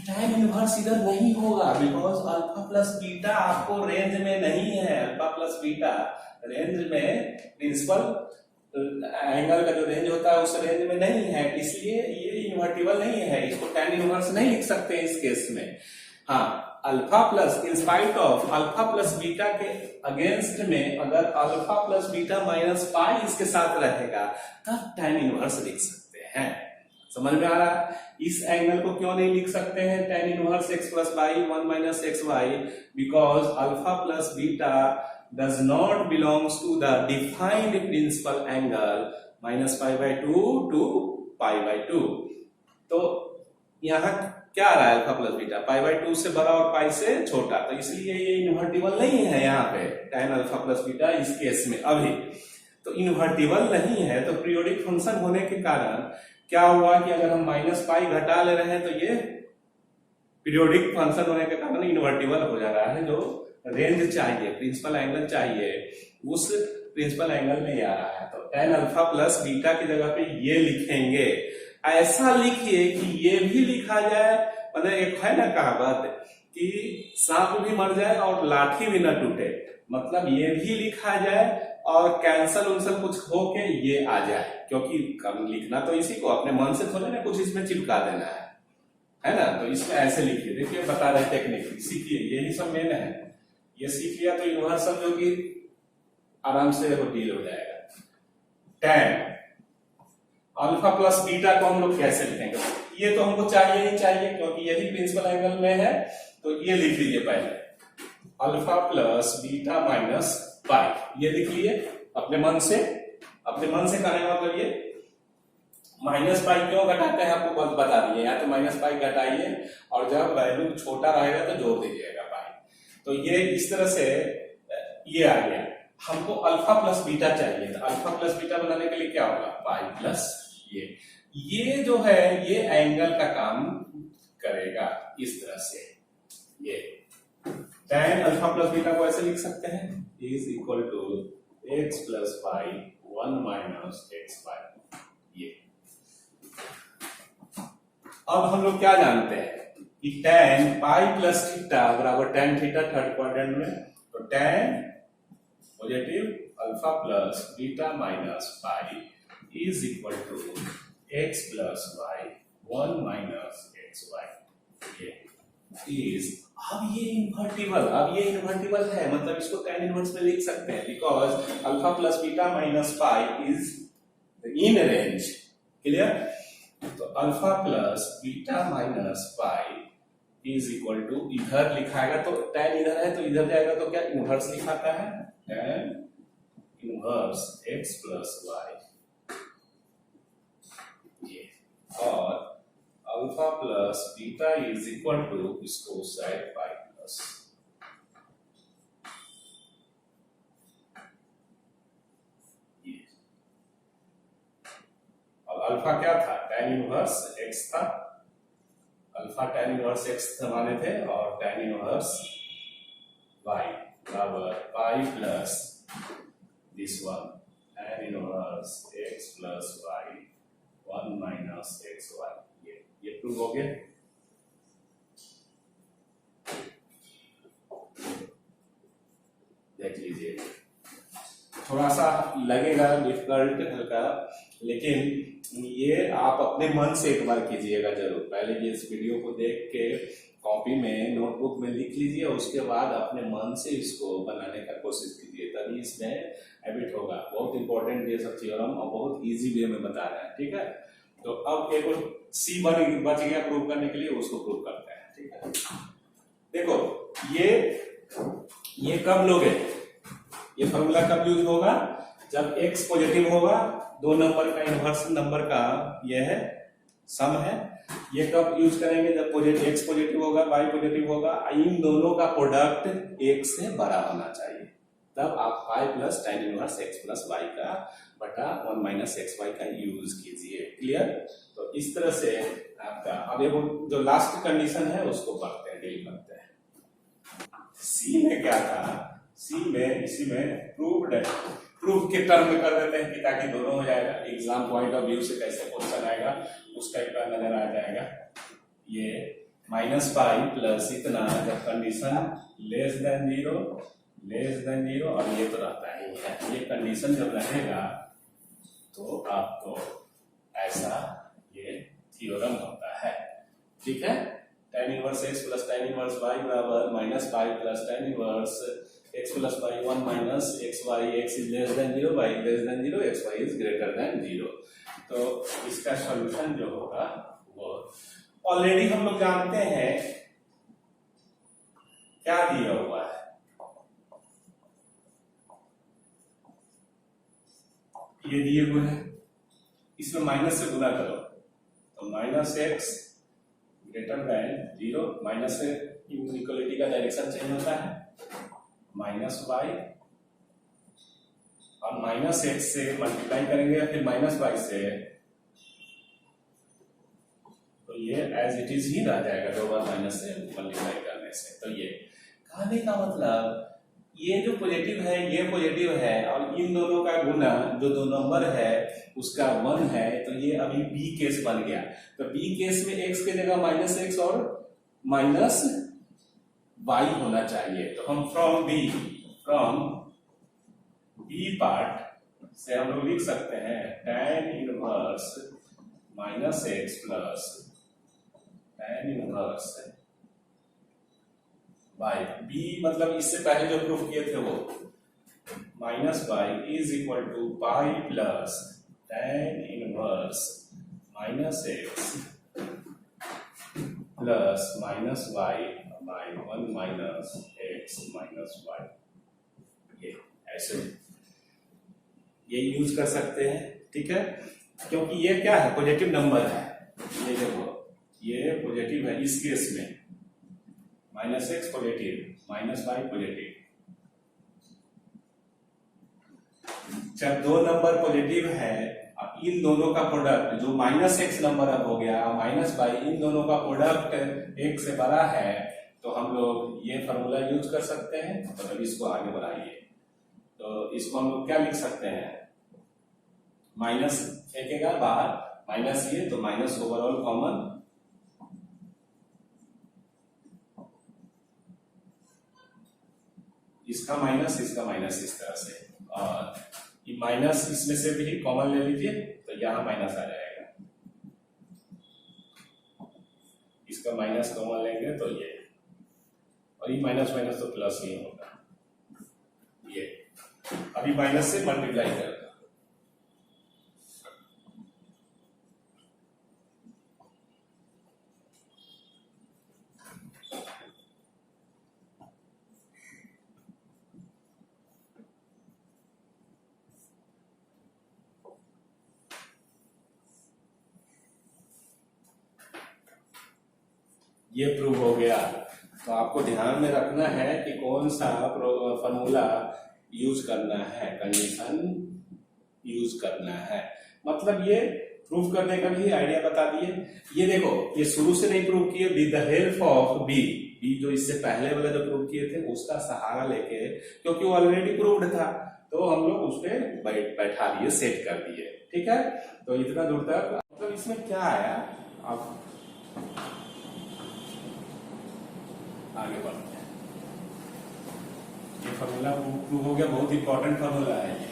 tan इनवर्स इधर नहीं होगा, बिकॉज अल्फा प्लस बीटा आपको रेंज में नहीं है, अल्फा प्लस बीटा रेंज में प्रिंसिपल एंगल का जो रेंज होता है उस रेंज में नहीं है, इसलिए ये इन्वर्टिबल नहीं है, इसको tan इनवर्स नहीं लिख सकते इस केस में। हाँ, alpha plus in spite of alpha plus beta के अगेंस्ट में अगर अल्फा प्लस बीटा -π इसके साथ रहेगा तब tan इनवर्स लिख सकते हैं। समझ में आ रहा है? इस एंगल को क्यों नहीं लिख सकते हैं tan inverse x + y 1 - xy, because alpha plus beta does not belongs to the defined principal angle -π/2 to π/2। तो यहाँ क्या आ रहा है, अल्फा प्लस बीटा π/2 से बड़ा और π से छोटा, तो इसलिए ये इन्वर्टिबल नहीं है यहाँ पे tan अल्फा प्लस बीटा इस केस में। अभी तो इन्वर्टिबल नहीं है, तो पीरियोडिक फंक्शन होने के कारण क्या हुआ कि अगर हम -π घटा ले रहे हैं तो ये पीरियोडिक फंक्शन होने के कारण इन्वर्टिबल हो जा रहा है, जो रेंज चाहिए, प्रिंसिपल एंगल चाहिए, उस प्रिंसिपल एंगल नहीं आ रहा है। तो tan अल्फा प्लस बीटा की जगह पे ये लिखेंगे, ऐसा लिखिए कि ये भी लिखा जाए, मतलब एक है ना कहावत कि सांप भी मर जाए और लाठी भी न टूटे, मतलब ये भी लिखा जाए और कैंसल उनसल कुछ हो के ये आ जाए, क्योंकि कम लिखना तो इसी को अपने मन से थोड़े ना कुछ इसमें चिपका देना है ना। तो इसमें ऐसे लिखिए, देखिए बता रहे टेक्निक सीखिए, यही सब मेन है, ये सीख लिया तो इन्वर्स समझो कि आराम से वो डील हो जाएगा। tan अल्फा प्लस बीटा को हम लोग कैसे लिखेंगे, ये तो हमको चाहिए ही चाहिए क्योंकि यही प्रिंसिपल एंगल में है, तो ये लिख लीजिए पहले, अल्फा प्लस बीटा -π, ये लिख लिए अपने मन से कहने का मतलब ये -π क्यों घटाते हैं आपको बता दिए, या तो -π घटाइए और जब वैल्यू छोटा रहेगा तो जोड़ दीजिएगा पाई। तो ये इस तरह से ये आ गया। हमको अल्फा प्लस बीटा चाहिए, तो अल्फा प्लस बीटा बनाने के लिए क्या होगा, पाई प्लस ये जो है ये एंगल का काम करेगा इस तरह से। ये tan अल्फा प्लस बीटा को ऐसे लिख सकते हैं, is equal to x plus y 1 - xy। ये अब हम लोग क्या जानते हैं कि tan पाई प्लस थीटा बराबर tan थीटा थर्ड क्वाड्रेंट में, तो tan positive alpha plus beta minus pi is equal to x plus y 1 - xy। ये इज अब ये इन्वर्टिबल है, मतलब इसको tan इनवर्स में लिख सकते हैं, because alpha plus beta minus pi is in range. Clear? तो alpha plus beta minus pi is equal to, इधर लिखाएगा तो tan इधर है तो इधर जाएगा तो क्या इनवर्स लिखाता है, tan inverse x plus y, ये, और alpha plus beta is equal to, इसको साइड पाई प्लस, ये, अब अल्फा क्या था, tan इनवर्स x था, अल्फा tan इनवर्स x माने थे, और tan इनवर्स y बराबर pi plus this one tan inverse x plus y 1 minus x y, ये प्रूव हो गया। देख लीजिए, थोड़ा सा लगेगा डिफिकल्ट हल्का, लेकिन ये आप अपने मन से एक बार कीजिएगा जरूर। पहले ये इस वीडियो को देख के कॉपी में नोटबुक में लिख लीजिए, और उसके बाद अपने मन से इसको बनाने का कोशिश कीजिए, तभी इसमें हैबिट होगा। बहुत इंपॉर्टेंट ये सब थ्योरम और बहुत इजी वे में बता रहे हैं, ठीक है। तो अब एक सी बच गया प्रूव करने के लिए, उसको प्रूव करते हैं, ठीक है। देखो ये कब लोगे, ये फॉर्मूला कब यूज होगा, जब x पॉजिटिव होगा, दो नंबर का इनवर्स नंबर का यह है सम है, ये कब यूज करेंगे, जब x पॉजिटिव होगा, y पॉजिटिव होगा, इन दोनों का प्रोडक्ट 1 से बड़ा होना चाहिए, तब आप y plus tan inverse x plus y का बटा 1 माइनस एक्स वाई का यूज कीजिए। क्लियर। तो इस तरह से आपका, अब एक जो लास्ट कंडीशन है उसको पढ़ते हैं, डील करते हैं। सी में क्या था, सी में इसी में प्रूफ के टर्म में कर देते हैं कि ताकि दोनों हो जाएगा, एग्जाम पॉइंट ऑफ व्यू से कैसे क्वेश्चन आएगा उस टाइप का नजर आ जाएगा। ये माइनस पाई प्लस इतना, जब कंडीशन लेस देन जीरो, और ये तो रहता ही है, ये कंडीशन जब रहेगा तो आपको ऐसा ये थ्योरम होता है, ठीक है। tan inverse x plus tan inverse y बराबर minus pi plus tan inverse x plus y 1 minus x y, x is less than zero, y less than zero, x y is greater than zero. तो इसका सॉल्यूशन जो होगा वो ऑलरेडी हम लोग जानते हैं क्या दिया हुआ है, ये दिए हुए हैं, इसमें माइनस से गुना करो तो minus x greater than zero, minus से इनइक्वालिटी का डायरेक्शन चेंज होता है, माइनस वाई, और माइनस एक्स से मल्टीप्लाई करेंगे फिर माइनस वाई से, तो ये एज इट इज ही रह जाएगा, दो बार माइनस से मल्टीप्लाई करने से। तो ये कहने का मतलब, ये जो पॉजिटिव है ये पॉजिटिव है, और इन दोनों का गुना जो दो नंबर है उसका 1 है, तो ये अभी बी केस बन गया। तो बी केस में x के जगह माइनस एक्स और माइनस वाई होना चाहिए। तो हम फ्रॉम बी पार्ट से हम लोग लिख सकते हैं tan inverse minus x plus tan inverse y, B मतलब इससे पहले जो प्रूफ किए थे वो, minus y is equal to pi plus tan inverse minus x plus minus y by 1 minus x minus y. ये ऐसे ये यूज कर सकते हैं, ठीक है, क्योंकि ये क्या है, पॉजिटिव नंबर है, ये देखो ये पॉजिटिव है, इस केस में minus x positive minus y positive, जब दो नंबर पॉजिटिव है, अब इन दोनों का प्रोडक्ट जो माइनस एक्स नंबर अब हो गया माइनस वाई, इन दोनों का प्रोडक्ट एक से बड़ा है, तो हम लोग ये फॉर्मूला यूज कर सकते हैं। मतलब इसको आगे बढ़ाइए तो इसको हम लोग क्या लिख सकते हैं, माइनस फेंकेगा बाहर, माइनस ये तो माइनस ओवरऑल कॉमन, इसका माइनस इस तरह से, और ये माइनस इसमें से भी कॉमन ले लीजिए तो यहां माइनस आ जाएगा, इसका माइनस कॉमन लेंगे तो ये, और ये माइनस माइनस तो प्लस ही होगा, ये अभी माइनस से मल्टीप्लाई करेगा, ये प्रूव हो गया। तो आपको ध्यान में रखना है कि कौन सा फॉर्मूला यूज करना है, कंडीशन यूज करना है। मतलब ये प्रूव करने का भी आइडिया बता दिए। ये देखो, ये शुरू से नहीं प्रूव किए, with the help of B जो इससे पहले वाला जो प्रूव किए थे उसका सहारा लेके, क्योंकि वो ऑलरेडी प्रूव्ड था, तो हम लोग उस पर बैठा दिए, सेट कर दिए। ठीक है, तो इतना दूर तक मतलब इसमें क्या आया, अब आगे बढ़ते हैं। ये फॉर्मूला प्रूव हो गया, बहुत इंपॉर्टेंट फॉर्मूला है ये।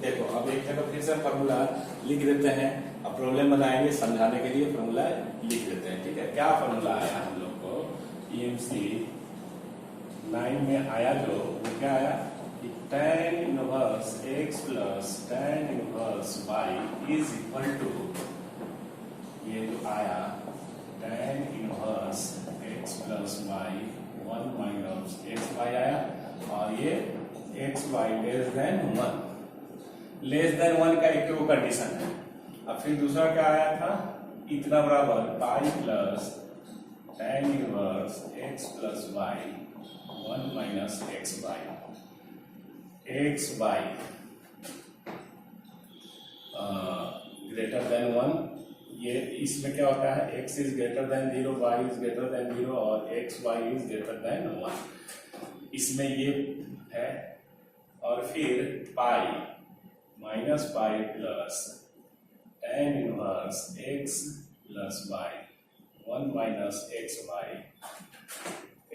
देखो, अब एक जगह फिर से फॉर्मूला लिख देते हैं। अब प्रॉब्लम बनाएंगे, समझाने के लिए फॉर्मूला लिख देते हैं। ठीक है, क्या फॉर्मूला आया हम लोग को, EMC 9 में आया जो, वो क्या आया कि tan inverse x plus tan inverse y is equal to, ये जो आया tan inverse x plus y 1 minus xy आया, और ये xy less than 1, less than 1 का एक तो कंडीशन है। अब फिर दूसरा क्या आया था, इतना बराबर pi plus tan inverse x plus y 1 minus xy, xy greater than 1। ये इसमें क्या होता है, x is greater than 0, y is greater than 0 और xy इज ग्रेटर देन 1, इसमें ये है। और फिर पाई minus pi plus tan inverse x plus y 1 minus xy,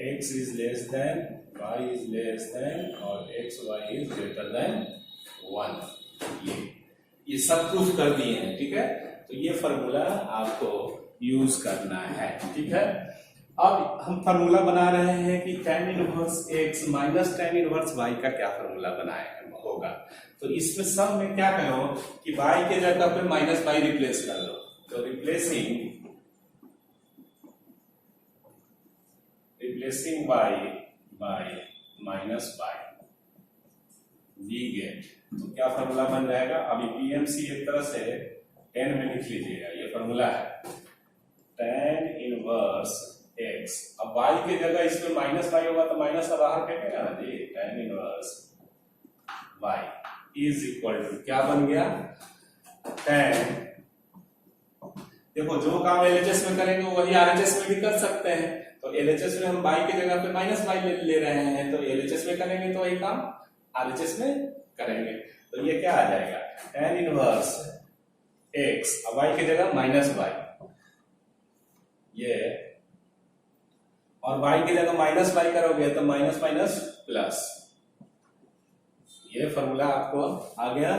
x is less then, y is less then और xy इज ग्रेटर देन 1। ये सब प्रूफ कर दिए हैं। ठीक है, तो ये फॉर्मूला आपको यूज करना है। ठीक है, अब हम फॉर्मूला बना रहे हैं कि tan inverse x minus tan inverse y का क्या फॉर्मूला बनाए होगा। तो इसमें सब में क्या करो कि y के जगह पे माइनस y रिप्लेस कर दो। तो replacing y by minus y, we get. तो क्या फॉर्मूला बन जाएगा, अभी PMC एक तरह से 10 में लिख लीजिएगा, ये फॉर्मूला है tan इनवर्स x। अब y के जगह इसमें माइनस y होगा तो माइनस का बाहर फेंकेगा ना जी, tan inverse y is equal to क्या बन गया, tan, देखो जो काम LHS में करेंगे वही RHS में भी कर सकते हैं। तो LHS में हम y के जगह पे माइनस y ले रहे हैं, तो LHS में करेंगे तो वही काम RHS में करेंगे। तो ये क्या आ जाएगा, tan इनवर्स x, अब y की जगह माइनस y, ये, और y की जगह माइनस y करोगे तो माइनस माइनस प्लस, ये फॉर्मूला आपको आ गया।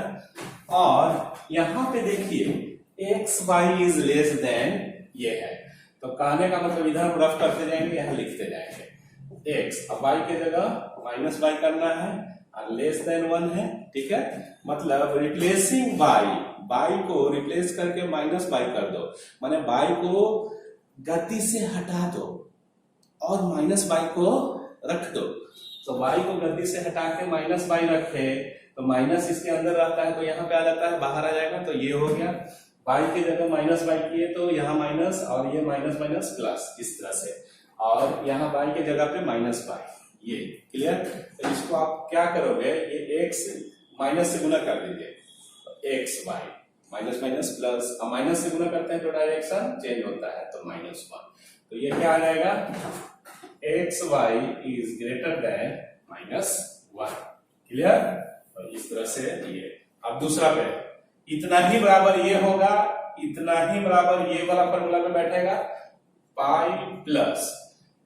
और यहां पे देखिए x y is less then ये है, तो कहने का मतलब इधर हम रफ करते जाएंगे, यहां लिखते जाएंगे x, अब y की जगह माइनस y करना है और लेस देन 1 है। ठीक है, मतलब रिप्लेसिंग y को रिप्लेस करके माइनस y कर दो, माने y को गति से हटा दो और माइनस y को रख दो। तो y को गति से हटा के माइनस y रखे तो माइनस इसके अंदर रहता है, तो यहाँ पे आ जाता है, बाहर आ जाएगा। तो ये हो गया, y की जगह माइनस y किए तो यहाँ माइनस और ये माइनस माइनस प्लस, इस तरह से, और यहाँ y के जगह पे माइनस y, ये क्लियर। तो इसको आप क्या करोगे, ये x माइनस से गुना कर दीजिए, तो x y minus minus plus, अब माइनस से गुना करते हैं तो डायरेक्शन चेंज होता है, तो -1। तो ये क्या आ जाएगा, x y is greater then -1, clear. तो इस तरह से ये, अब दूसरा पे इतना ही बराबर ये होगा, इतना ही बराबर ये वाला फॉर्मूला में बैठेगा, पाई प्लस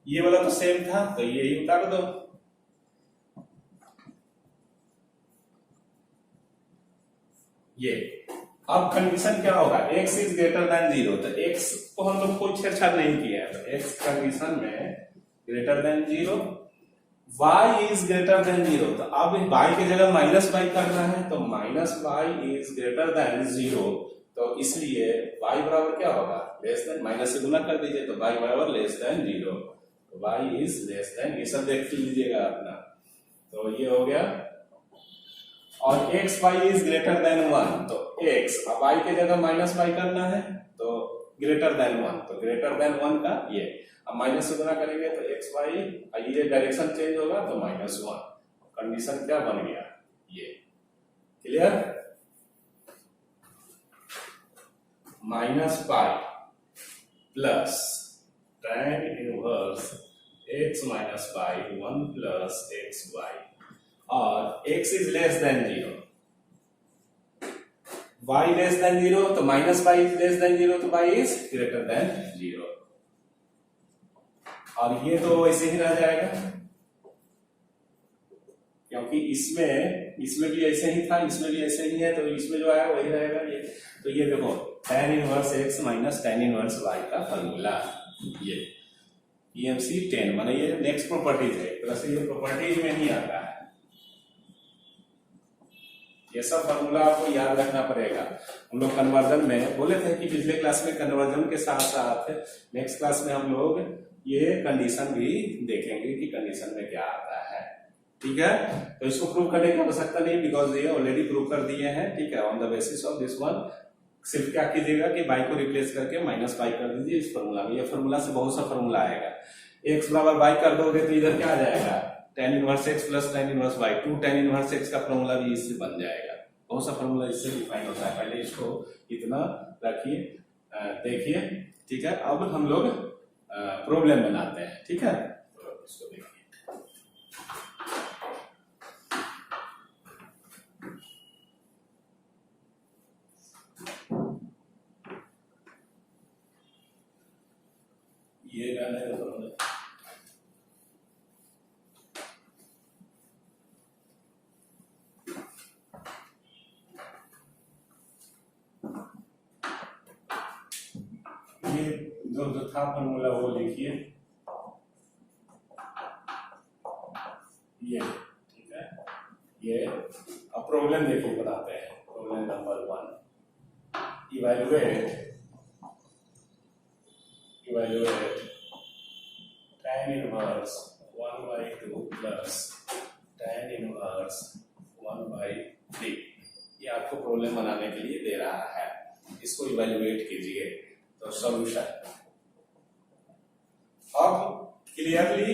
ये वाला तो सेम था, तो ये ही उतार दो। ये अब कंडीशन क्या होगा, x इज ग्रेटर देन 0, तो x को हम लोग कोई छेड़छाड़ नहीं किया है, तो x कंडीशन में greater than 0, y is greater than 0, तो अब y की जगह माइनस y करना है, तो minus y is greater than 0, तो इसलिए y बराबर क्या होगा, लेस देन, माइनस से गुना कर दीजिए तो y बराबर लेस देन 0, तो y इज लेस देन, ये सब देख लीजिएगा अपना। तो ये हो गया, और x y is greater then 1, तो x अब y के जगह माइनस y करना है, तो ग्रेटर देन 1, तो ग्रेटर देन 1 का ये, अब माइनस से गुना करेंगे तो x y, ये डायरेक्शन चेंज होगा तो -1, कंडीशन क्या बन गया ये, clear. -π plus tan inverse x minus y 1 plus xy, और x is less than 0, y less than 0, तो minus y is less than 0, तो y इज ग्रेटर देन 0, और ये तो ऐसे ही रह जाएगा, क्योंकि इसमें भी ऐसे ही था, इसमें भी ऐसे ही है, तो इसमें जो आया वही रहेगा ये। तो ये देखो tan inverse x minus tan inverse y का फॉर्मूला, ये PMC 10 माने ये नेक्स्ट प्रॉपर्टीज है, एक तरह से ये प्रॉपर्टीज में ही आता है। ये सब फॉर्मूला आपको याद रखना पड़ेगा। हम लोग कन्वर्जन में बोले थे कि पिछले क्लास में कन्वर्जन के साथ साथ नेक्स्ट क्लास में हम लोग ये कंडीशन भी देखेंगे कि कंडीशन में क्या आता है, ठीक है। तो इसको प्रूव करने की आवश्यकता नहीं, बिकॉज ये ऑलरेडी प्रूव कर दिए हैं, ठीक है। On the basis of this one सिर्फ क्या कीजिएगा कि y को रिप्लेस करके -π कर दीजिए इस फॉर्मूला में। ये फॉर्मूला से बहुत सा फॉर्मूला आएगा, x बराबर y कर दोगे तो इधर क्या आ जाएगा, tan inverse x plus tan inverse y, 2 tan inverse x का फॉर्मूला भी इससे बन जाएगा। बहुत सा फॉर्मूला इससे डिफाइन होता है, पहले इसको इतना रखिए, देखिए, ठीक है। अब हम लोग प्रॉब्लम बनाते हैं, ठीक है। तो इसको देखिए, ये गाने का फॉर्मूला, ये जो था फॉर्मूला वो लिखिए, ये, ठीक है। ये अब प्रॉब्लम देखिए, बताते हैं। Problem number 1, evaluate tan inverse 1/2 plus tan inverse 1/3। ये आपको प्रॉब्लम बनाने के लिए दे रहा है, इसको इवैल्यूएट कीजिए। तो सॉल्यूशन, अब क्लियरली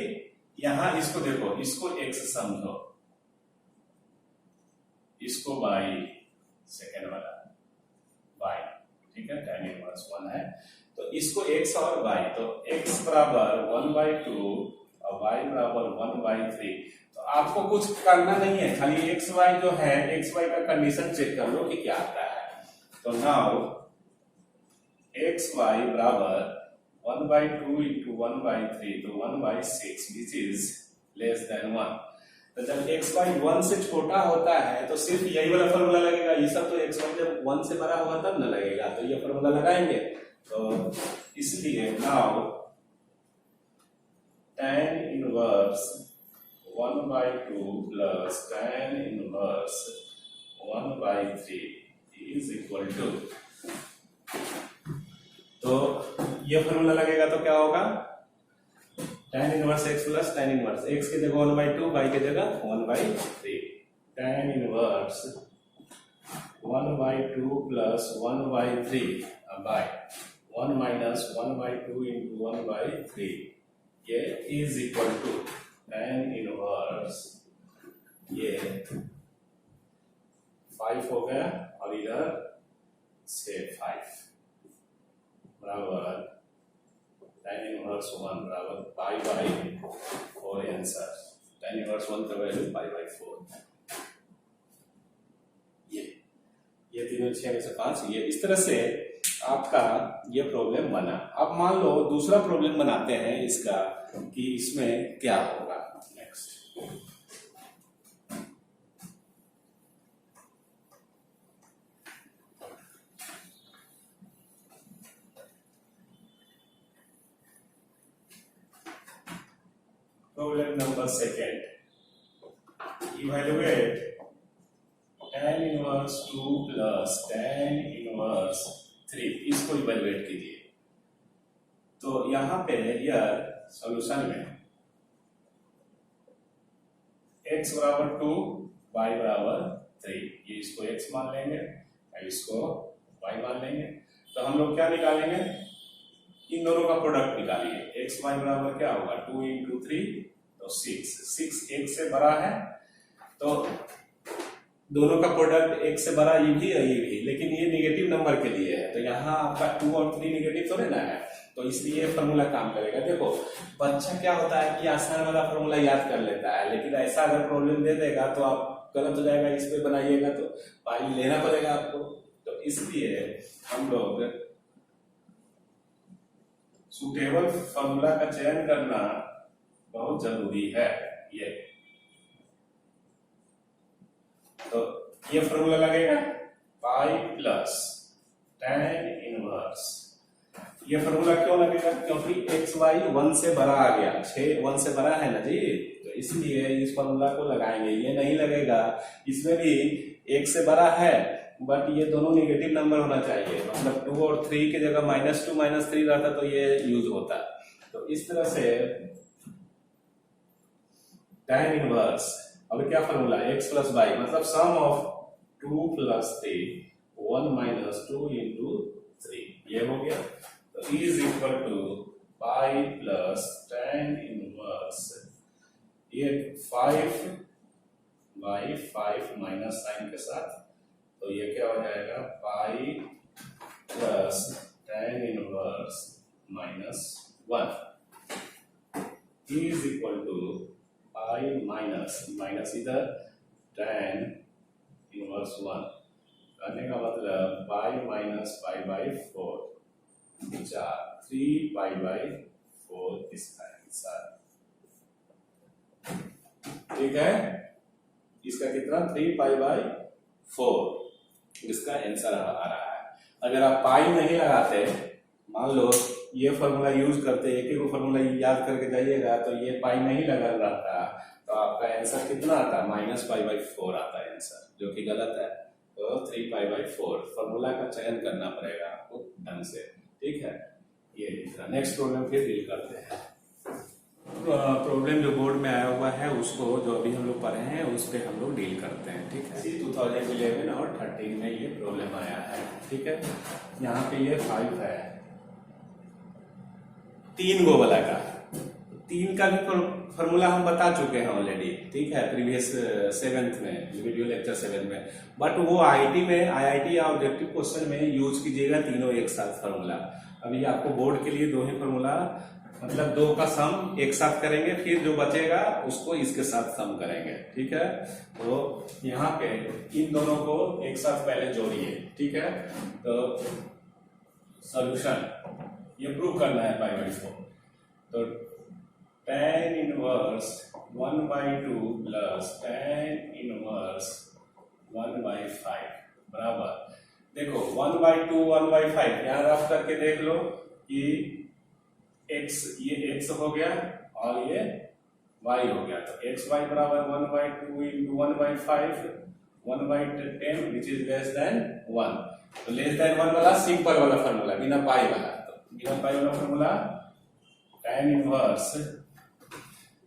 यहां इसको देखो, इसको x समझो, इसको y, सेकेंड वाला y, ठीक है। tan इनवर्स 1 है, तो इसको x और y, तो x बराबर 1/2 और y बराबर 1/3। तो आपको कुछ करना नहीं है, खाली x y जो है, x y का कंडीशन चेक कर लो कि क्या आता है। तो नाउ x y बराबर 1/2 into 1/3, तो 1/6 which is less than 1। तो जब x y 1 से छोटा होता है तो सिर्फ यही वाला फॉर्मूला लगेगा, ये सब तो x y जब 1 से बड़ा होगा तब न लगेगा, तो ये फॉर्मूला लगाएंगे। तो इसलिए now tan inverse 1/2 plus tan inverse 1/3 is equal to, तो ये फॉर्मूला लगेगा तो क्या होगा, tan inverse x plus tan inverse x की जगह 1/2, y की जगह 1/3, tan inverse 1/2 plus 1/3 by 1 minus 1/2 into 1/3, ये is equal to tan inverse, ये 5 हो गया, और इधर से 5 बराबर tan इनवर्स 1 बराबर π/4 आंसर। tan इनवर्स 1 का वैल्यू π/4। ये तीनों 6 में से 5, ये इस तरह से आपका ये प्रॉब्लम बना। अब मान लो दूसरा प्रॉब्लम बनाते हैं इसका कि इसमें क्या होगा। Next problem number 2, evaluate tan inverse 2 plus tan inverse 3, इसको इवैल्यूएट कीजिए। तो यहाँ पे यार सॉल्यूशन में x बराबर 2, y बराबर 3, ये इसको x मान लेंगे और इसको y मान लेंगे। तो हम लोग क्या निकालेंगे, इन दोनों का प्रोडक्ट निकालिए। x y बराबर क्या होगा 2 into 3 तो 6 1 से बड़ा है, तो दोनों का प्रोडक्ट एक से बड़ा ये भी है ये भी, लेकिन ये नेगेटिव नंबर के लिए है, तो यहाँ आपका 2 और 3 नेगेटिव थोड़े ना है, तो इसलिए फार्मूला काम करेगा। देखो बच्चा क्या होता है कि आसान वाला फार्मूला याद कर लेता है, लेकिन ऐसा अगर प्रॉब्लम दे देगा तो आप गलत हो जाएगा, इस पे बनाइएगा तो पाई लेना पड़ेगा आपको। तो इसलिए हम लोग सुटेबल फार्मूला का चयन करना बहुत जरूरी है। ये तो ये फार्मूला लगेगा पाई प्लस tan इनवर्स। ये फार्मूला क्यों लगेगा, क्योंकि एक्स वाई 1 से बड़ा आ गया, 6 1 से बड़ा है ना जी, तो इसलिए इस फार्मूला को लगाएंगे। ये नहीं लगेगा, इसमें भी 1 से बड़ा है बट ये दोनों नेगेटिव नंबर होना चाहिए, मतलब 2 और 3 की जगह -2 -3 रहता तो ये यूज होता। तो इस तरह से tan इनवर्स, अब क्या फार्मूला x प्लस वाई, मतलब sum of 2 plus 3 1 minus 2 into 3, ये हो गया। तो is equal to pi plus tan inverse, ये 5 बाई 5 माइनस साइन के साथ, तो ये क्या हो जाएगा pi plus tan inverse minus 1 is equal to pi minus इधर tan इनवर्स 1 करने का मतलब pi minus pi by 4, 3 pi by 4 इसका आंसर। ठीक है, इसका कितना 3 पाई बाई 4 इसका आंसर आ रहा है। अगर आप पाई नहीं लगाते, मान लो ये फॉर्मूला यूज करते, एक एक फॉर्मूला याद करके जाइएगा, तो ये पाई नहीं लगा रहता तो आपका आंसर कितना आता है -पाई/4 आता है आंसर, जो कि गलत है। तो 3 पाई/4 फॉर्मूला का चयन करना पड़ेगा आपको ढंग से। ठीक है, ये नेक्स्ट प्रॉब्लम फिर डील करते हैं। प्रॉब्लम जो बोर्ड में आया हुआ है उसको, जो अभी हम लोग पढ़े हैं उस पे हम लोग डील करते हैं। ठीक है, 2011 और 13 में ये प्रॉब्लम आया है। ठीक है, यहाँ पे ये 5 है, 3 गो वाला का, 3 का भी फॉर्मूला हम बता चुके हैं ऑलरेडी। ठीक है, प्रीवियस 7th में, वीडियो लेक्चर 7 में, बट वो आईआईटी में, आईआईटी या ऑब्जेक्टिव क्वेश्चन में यूज कीजिएगा तीनों एक साथ फार्मूला। अभी आपको बोर्ड के लिए 2 ही फार्मूला, मतलब 2 का सम एक साथ करेंगे, फिर जो बचेगा उसको इसके साथ सम करेंगे। ठीक है, तो यहाँ पे इन दोनों को एक साथ पहले जोड़िए। ठीक है, तो सॉल्यूशन ये प्रूव करना है पाई/4। तो tan inverse 1/2 plus tan inverse 1/5 बराबर, देखो 1/2 1/5 यहाँ रफ करके देख लो कि x, ये x हो गया और ये y हो गया, तो xy बराबर 1/2 into 1/5 1/10 which is less than 1। तो लेस देन 1 वाला सिंपल वाला फार्मूला, बिना पाई वाला, तो बिना पाई वाला फार्मूला tan इनवर्स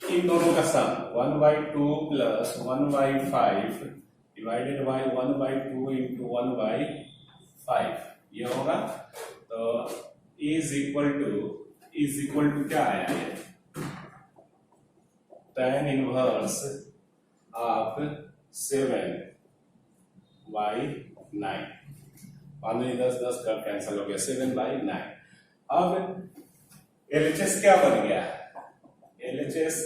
इन दोनों का सम 1/2 प्लस 1/5 डिवाइडेड बाय 1/2 into 1/5 ये होगा। तो इज इक्वल टू क्या आया ये tan इनवर्स ऑफ 7/9, 5 10 10 का कैंसिल हो गया, 7/9। अब LHS क्या बन गया, LHS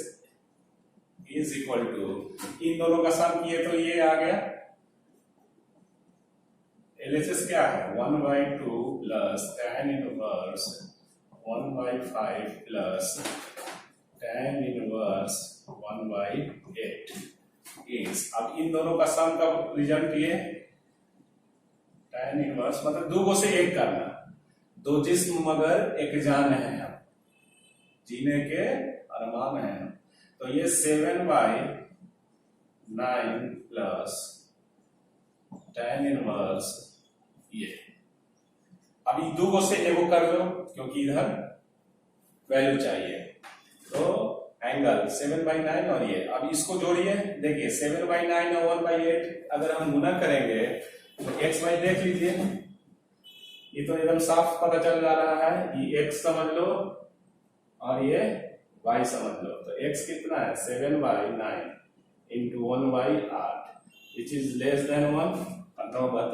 इज इक्वल टू, इन दोनों का सम किए तो ये आ गया। LHS क्या है 1/2 plus tan inverse 1/5 plus tan inverse 1/8 is, अब इन दोनों का सम का रिजल्ट ये tan इनवर्स, मतलब 2 से 1 करना, 2 जिस्म मगर एक जान है, हम जीने के अरमान है। तो ये 7/9 प्लस tan इनवर्स ये, अब 2 से एगो कर लो क्योंकि इधर वैल्यू चाहिए, एंगल 7/9 और ये, अब इसको जोड़िए, देखिए 7/9 और 1/8 अगर हम गुना करेंगे तो x y देख लीजिए, ये तो एकदम साफ पता चल जा रहा है, ये x समझ लो और ये y समझ लो। तो x कितना है 7/9 into 1/8 which is less than 1, करता हूँ बात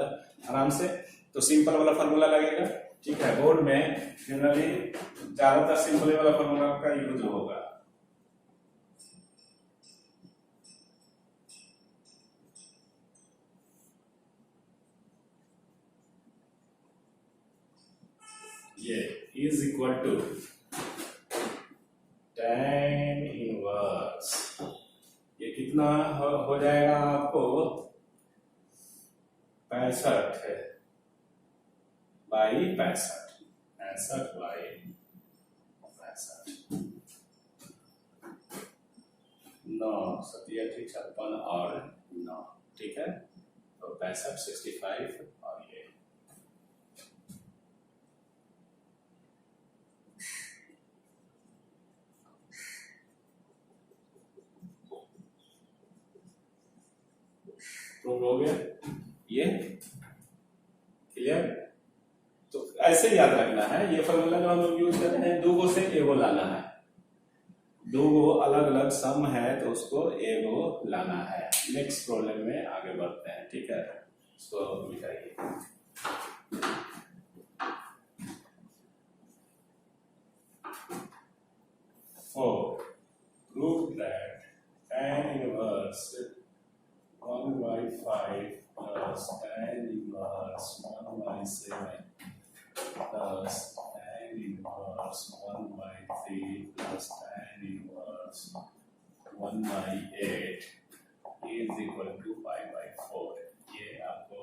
आराम से, तो सिंपल वाला फॉर्मूला लगेगा। ठीक है, बोर्ड में जनरली ज्यादातर सिंपल वाला फॉर्मूला का यूज होगा। ये is equal to tan inverse, ये कितना हो जाएगा आपको 65 है बाई 65 बाई 65, 9 7 56 और 9, ठीक है, तो 65 65 और ये प्रूव हो गया। ये क्लियर, तो ऐसे याद रखना है, ये फॉर्मूला जो हम लोग यूज कर रहे हैं, दो गो से एगो लाना है, दो गो अलग अलग सम है तो उसको एगो लाना है। नेक्स्ट प्रॉब्लम में आगे बढ़ते हैं, ठीक है, इसको मिटाइए। Prove that tan inverse 1/5 plus tan inverse 1/7 plus tan inverse 1/3 plus tan inverse 1/8 is equal to 5/4। ये आपको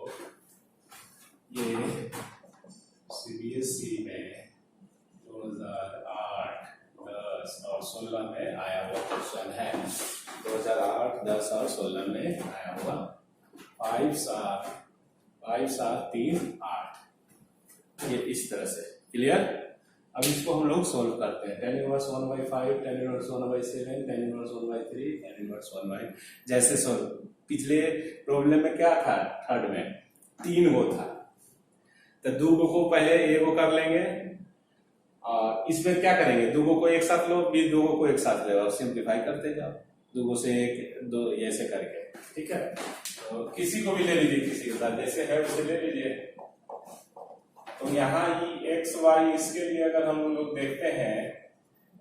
ये CBSE में 2008, 10 और 16 में आया हुआ क्वेश्चन है। 2008, 10 और 16 में आया हुआ 5 7 3 8, ये इस तरह से। क्लियर, अब इसको हम लोग सोल्व करते हैं। tan inverse 1/5, tan inverse 1/7, tan inverse 1/3, tan inverse 1/, जैसे सोल्व, पिछले प्रॉब्लम में क्या था, थर्ड में 3 गो था, तो 2 गो को पहले एगो कर लेंगे और इसमें क्या करेंगे, 2 गो को एक साथ लो, 2 गो को एक साथ ले और सिंप्लीफाई करते जाओ, 2 गो से 1 2 ऐसे करके। ठीक है, तो किसी को भी ले लीजिए, किसी के साथ जैसे है उसे ले लीजिए। तो यहाँ ये x y, इसके लिए अगर हम लोग देखते हैं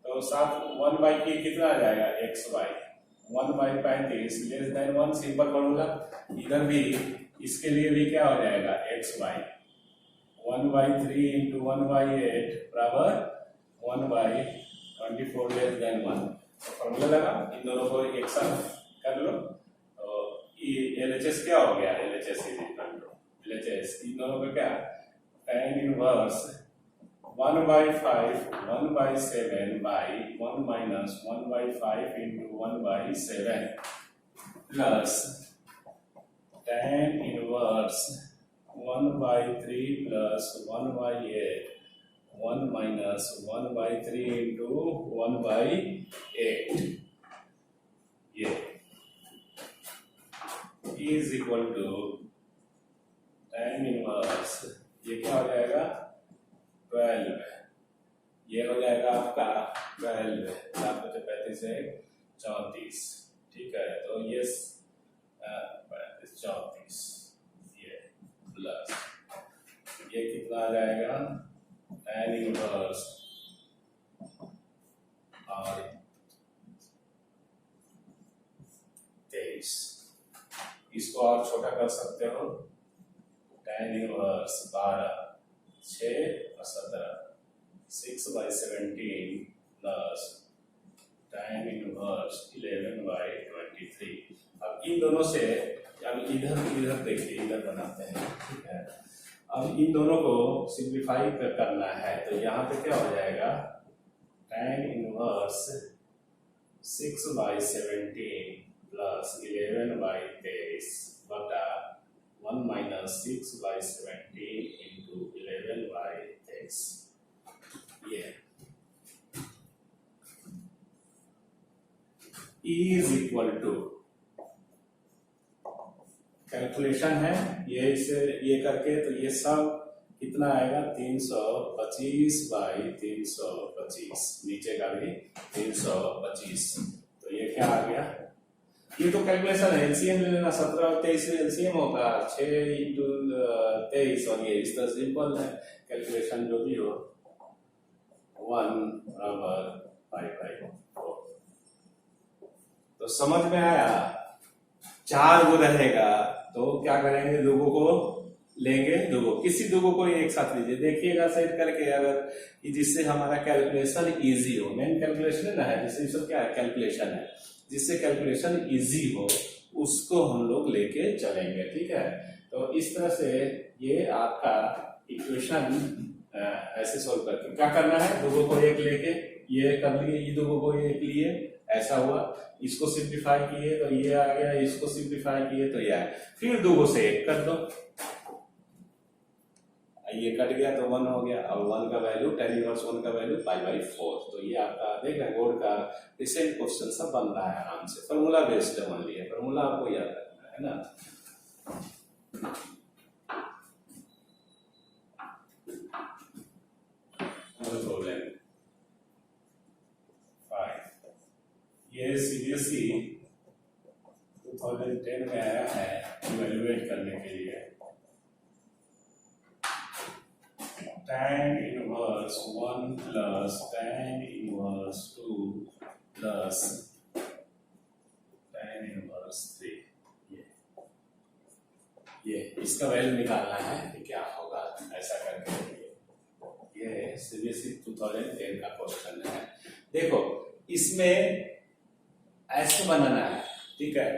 तो साथ 1/k कितना आ जाएगा, x y 1/35 less than 1, simple formula. इधर भी इसके लिए भी क्या हो जाएगा, x y 1/3 इंटू 1/8 बराबर 1/24 लेस देन 1। तो फॉर्मूला लगा, इन दोनों को एक साथ कर लो, तो LHS क्या हो गया, LHS is equal to LHS, इन दोनों का क्या, tan inverse 1/5 1/7 by 1 minus 1/5 into 1/7 plus tan inverse 1/3 plus 1/8 1 minus 1/3 into 1/8, ये is equal to tan inverse, ये क्या हो जाएगा 12, ये हो जाएगा आपका 12, 7 से 34। ठीक है, तो ये 34, ये प्लस ये कितना आ जाएगा tan इनवर्स और 23, इसको और छोटा कर सकते हो, tan इनवर्स 12 6 और 17 6/17 प्लस tan इनवर्स 11/23। अब इन दोनों से, अब इधर देखिए, इधर बनाते हैं। ठीक है, अब इन दोनों को सिंप्लीफाई करना है, तो यहाँ पे क्या हो जाएगा, tan इनवर्स 6/17 प्लस 11/23 बटा 1 माइनस 6/17 इंटू 11/23, ये इज इक्वल टू, कैलकुलेशन है ये, इसे ये करके तो ये सब कितना आएगा 325 बाई 325, नीचे का भी 325, तो ये क्या आ गया, ये तो कैलकुलेशन है, एलसीएम ले लेना, 17 और 23 में एलसीएम होगा 6 इंटू 23, और ये इस तरह सिंपल है, कैलकुलेशन जो भी हो 1 बराबर 5/4। तो समझ में आया, 4 गो रहेगा तो क्या करेंगे, लोगों को लेंगे, लोगों किसी लोगों को एक साथ लीजिए, देखिएगा सेट करके, अगर जिससे हमारा कैलकुलेशन इजी हो, मेन कैलकुलेशन ना है, जिससे सब क्या है कैलकुलेशन है, जिससे कैलकुलेशन इजी हो उसको हम लोग लेके चलेंगे, ठीक है। तो इस तरह से ये आपका इक्वेशन ऐसे सोल्व करके क्या करना है, लोगों को एक लेके ये कर लिए, ये लोगों को एक लिए, ऐसा हुआ, इसको सिंप्लीफाई किए तो ये आ गया, इसको सिंप्लीफाई किए तो ये आया, फिर दो से एक कर दो, ये कट गया तो 1 हो गया, और 1 का वैल्यू tan इनवर्स 1 का वैल्यू 5/4। तो ये आपका देख रहे हैं बोर्ड का रिसेंट क्वेश्चन सब बन रहा है आराम से, फॉर्मूला बेस्ड है, मान लिया फॉर्मूला आपको याद रखना है ना। प्रॉब्लम 5, ये सीबीएसई 2010 में आया है इवैल्यूएट करने के लिए, tan inverse 1 plus tan inverse 2 plus tan inverse 3, ये इसका वैल्यू निकालना है कि क्या होगा, ऐसा करके ये सीबीएसई 2010 का क्वेश्चन है। देखो इसमें ऐसे बनाना है, ठीक है,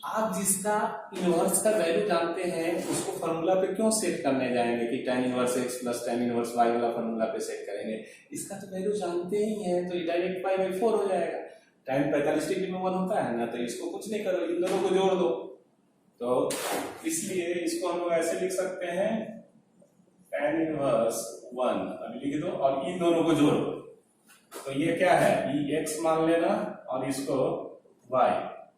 आप जिसका इनवर्स का वैल्यू जानते हैं उसको फॉर्मूला पे क्यों सेट करने जाएंगे कि tan inverse x plus tan inverse y वाला फॉर्मूला पे सेट करेंगे, इसका तो वैल्यू जानते ही हैं, तो ये डायरेक्ट 5/4 हो जाएगा। tan 45 डिग्री में 1 होता है ना, तो इसको कुछ नहीं करो, इन दोनों को जोड़ दो, तो इसलिए इसको हम लोग ऐसे लिख सकते हैं tan इनवर्स 1 अभी लिख दो और इन दोनों को जोड़ो, तो ये क्या है, ये x मान लेना और इसको y,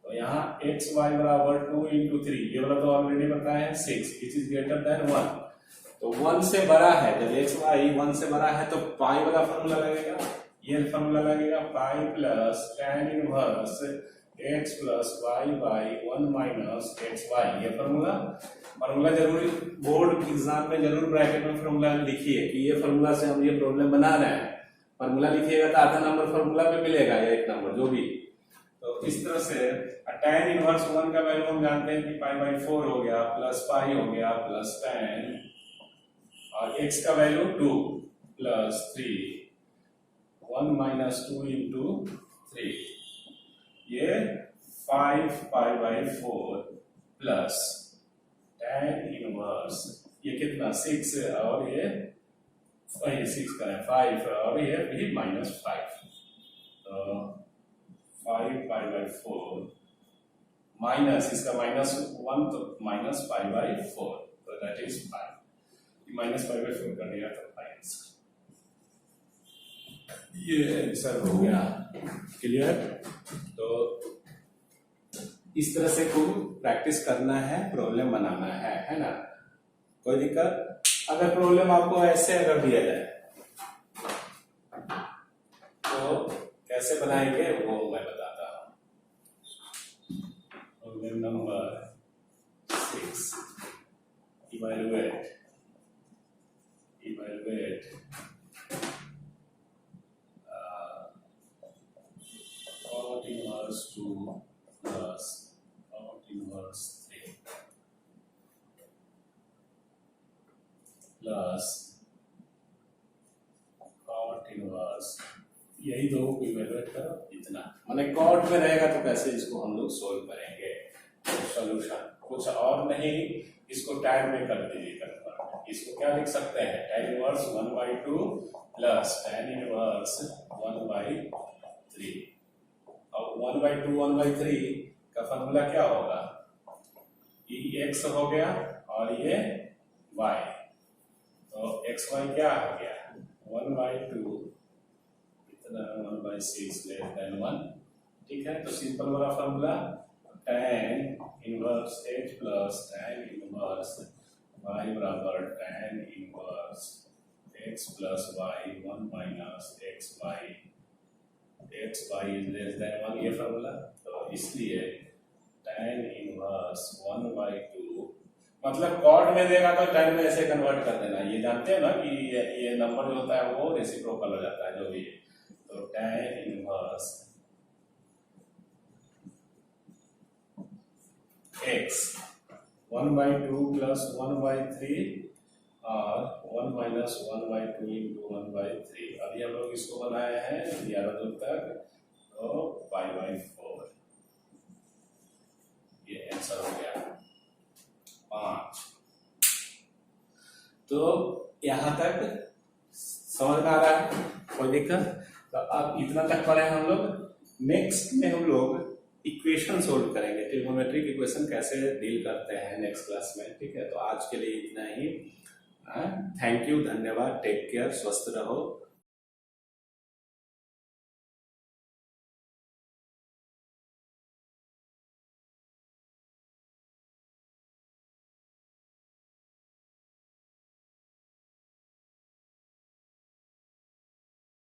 तो यहाँ x y बराबर 2 into 3, ये वाला तो ऑलरेडी बताया है 6, विच इज ग्रेटर देन 1, तो 1 से बड़ा है, जब x y 1 से बड़ा है तो पाई वाला फॉर्मूला लगेगा, ये फॉर्मूला लगेगा pi plus tan inverse x plus y by 1 minus x y, ये फॉर्मूला जरूरी बोर्ड एग्जाम में जरूर ब्रैकेट में फॉर्मूला लिखिए कि ये फॉर्मूला से हम ये प्रॉब्लम बना रहे हैं, फॉर्मूला लिखिएगा तो आधा नंबर फॉर्मूला पे मिलेगा या 1 नंबर जो भी। तो इस तरह से tan इनवर्स 1 का वैल्यू हम जानते हैं कि π/4 हो गया प्लस पाई हो गया प्लस tan, और x का वैल्यू 2 प्लस 3, 1 माइनस 2 इंटू 3, ये 5 π/4 प्लस tan इनवर्स ये कितना 6 और ये 6 का है 5 और ये भी -5, तो 5 π/4 माइनस इसका -1 तो -π/4, तो दैट इज 5, -π/4 कर दिया तो 5, ये आंसर हो गया, क्लियर। तो इस तरह से खूब प्रैक्टिस करना है, प्रॉब्लम बनाना है ना, कोई दिक्कत। अगर प्रॉब्लम आपको ऐसे अगर दिया जाए तो कैसे बनाएंगे वो मैं बताता हूं। Problem number 6, evaluate cot inverse 2 plus cot inverse 3 plus cot inverse, यही दो को इवैल्यूएट करो इतना, माने cot में रहेगा तो कैसे इसको हम लोग सोल्व करेंगे, सॉल्यूशन कुछ और नहीं, इसको tan में कर दीजिएगा, इसको क्या लिख सकते हैं tan inverse 1/2 plus tan inverse 1/3, और 1/2 1/3 का फॉर्मूला क्या होगा, ये x हो गया और ये y, तो x y क्या हो गया 1/2 इतना 1/6 लेस देन 1, ठीक है, तो सिंपल वाला formula tan inverse h plus tan inverse y बराबर tan inverse x plus y 1 minus xy is less than 1, ये फॉर्मूला। तो इसलिए tan इनवर्स 1/2, मतलब कॉट में देगा तो tan में ऐसे कन्वर्ट कर देना। ये जानते हैं ना कि ये नंबर जो होता है वो रेसिप्रोकल हो जाता है जो भी है। तो tan इनवर्स x 1/2 प्लस 1/3 और 1 माइनस 1/2 इंटू 1/3। अभी हम लोग इसको बनाए हैं 11 दूर तक, तो pi/4, ये आंसर हो गया 5। तो यहां तक समझ में आ रहा है, कोई दिक्कत? तो अब इतना तक पढ़े हम लोग। नेक्स्ट में हम लोग इक्वेशन सोल्व करेंगे, ट्रिग्नोमेट्रिक इक्वेशन कैसे डील करते हैं नेक्स्ट क्लास में। ठीक है, तो आज के लिए इतना ही। थैंक यू, धन्यवाद, टेक केयर, स्वस्थ रहो।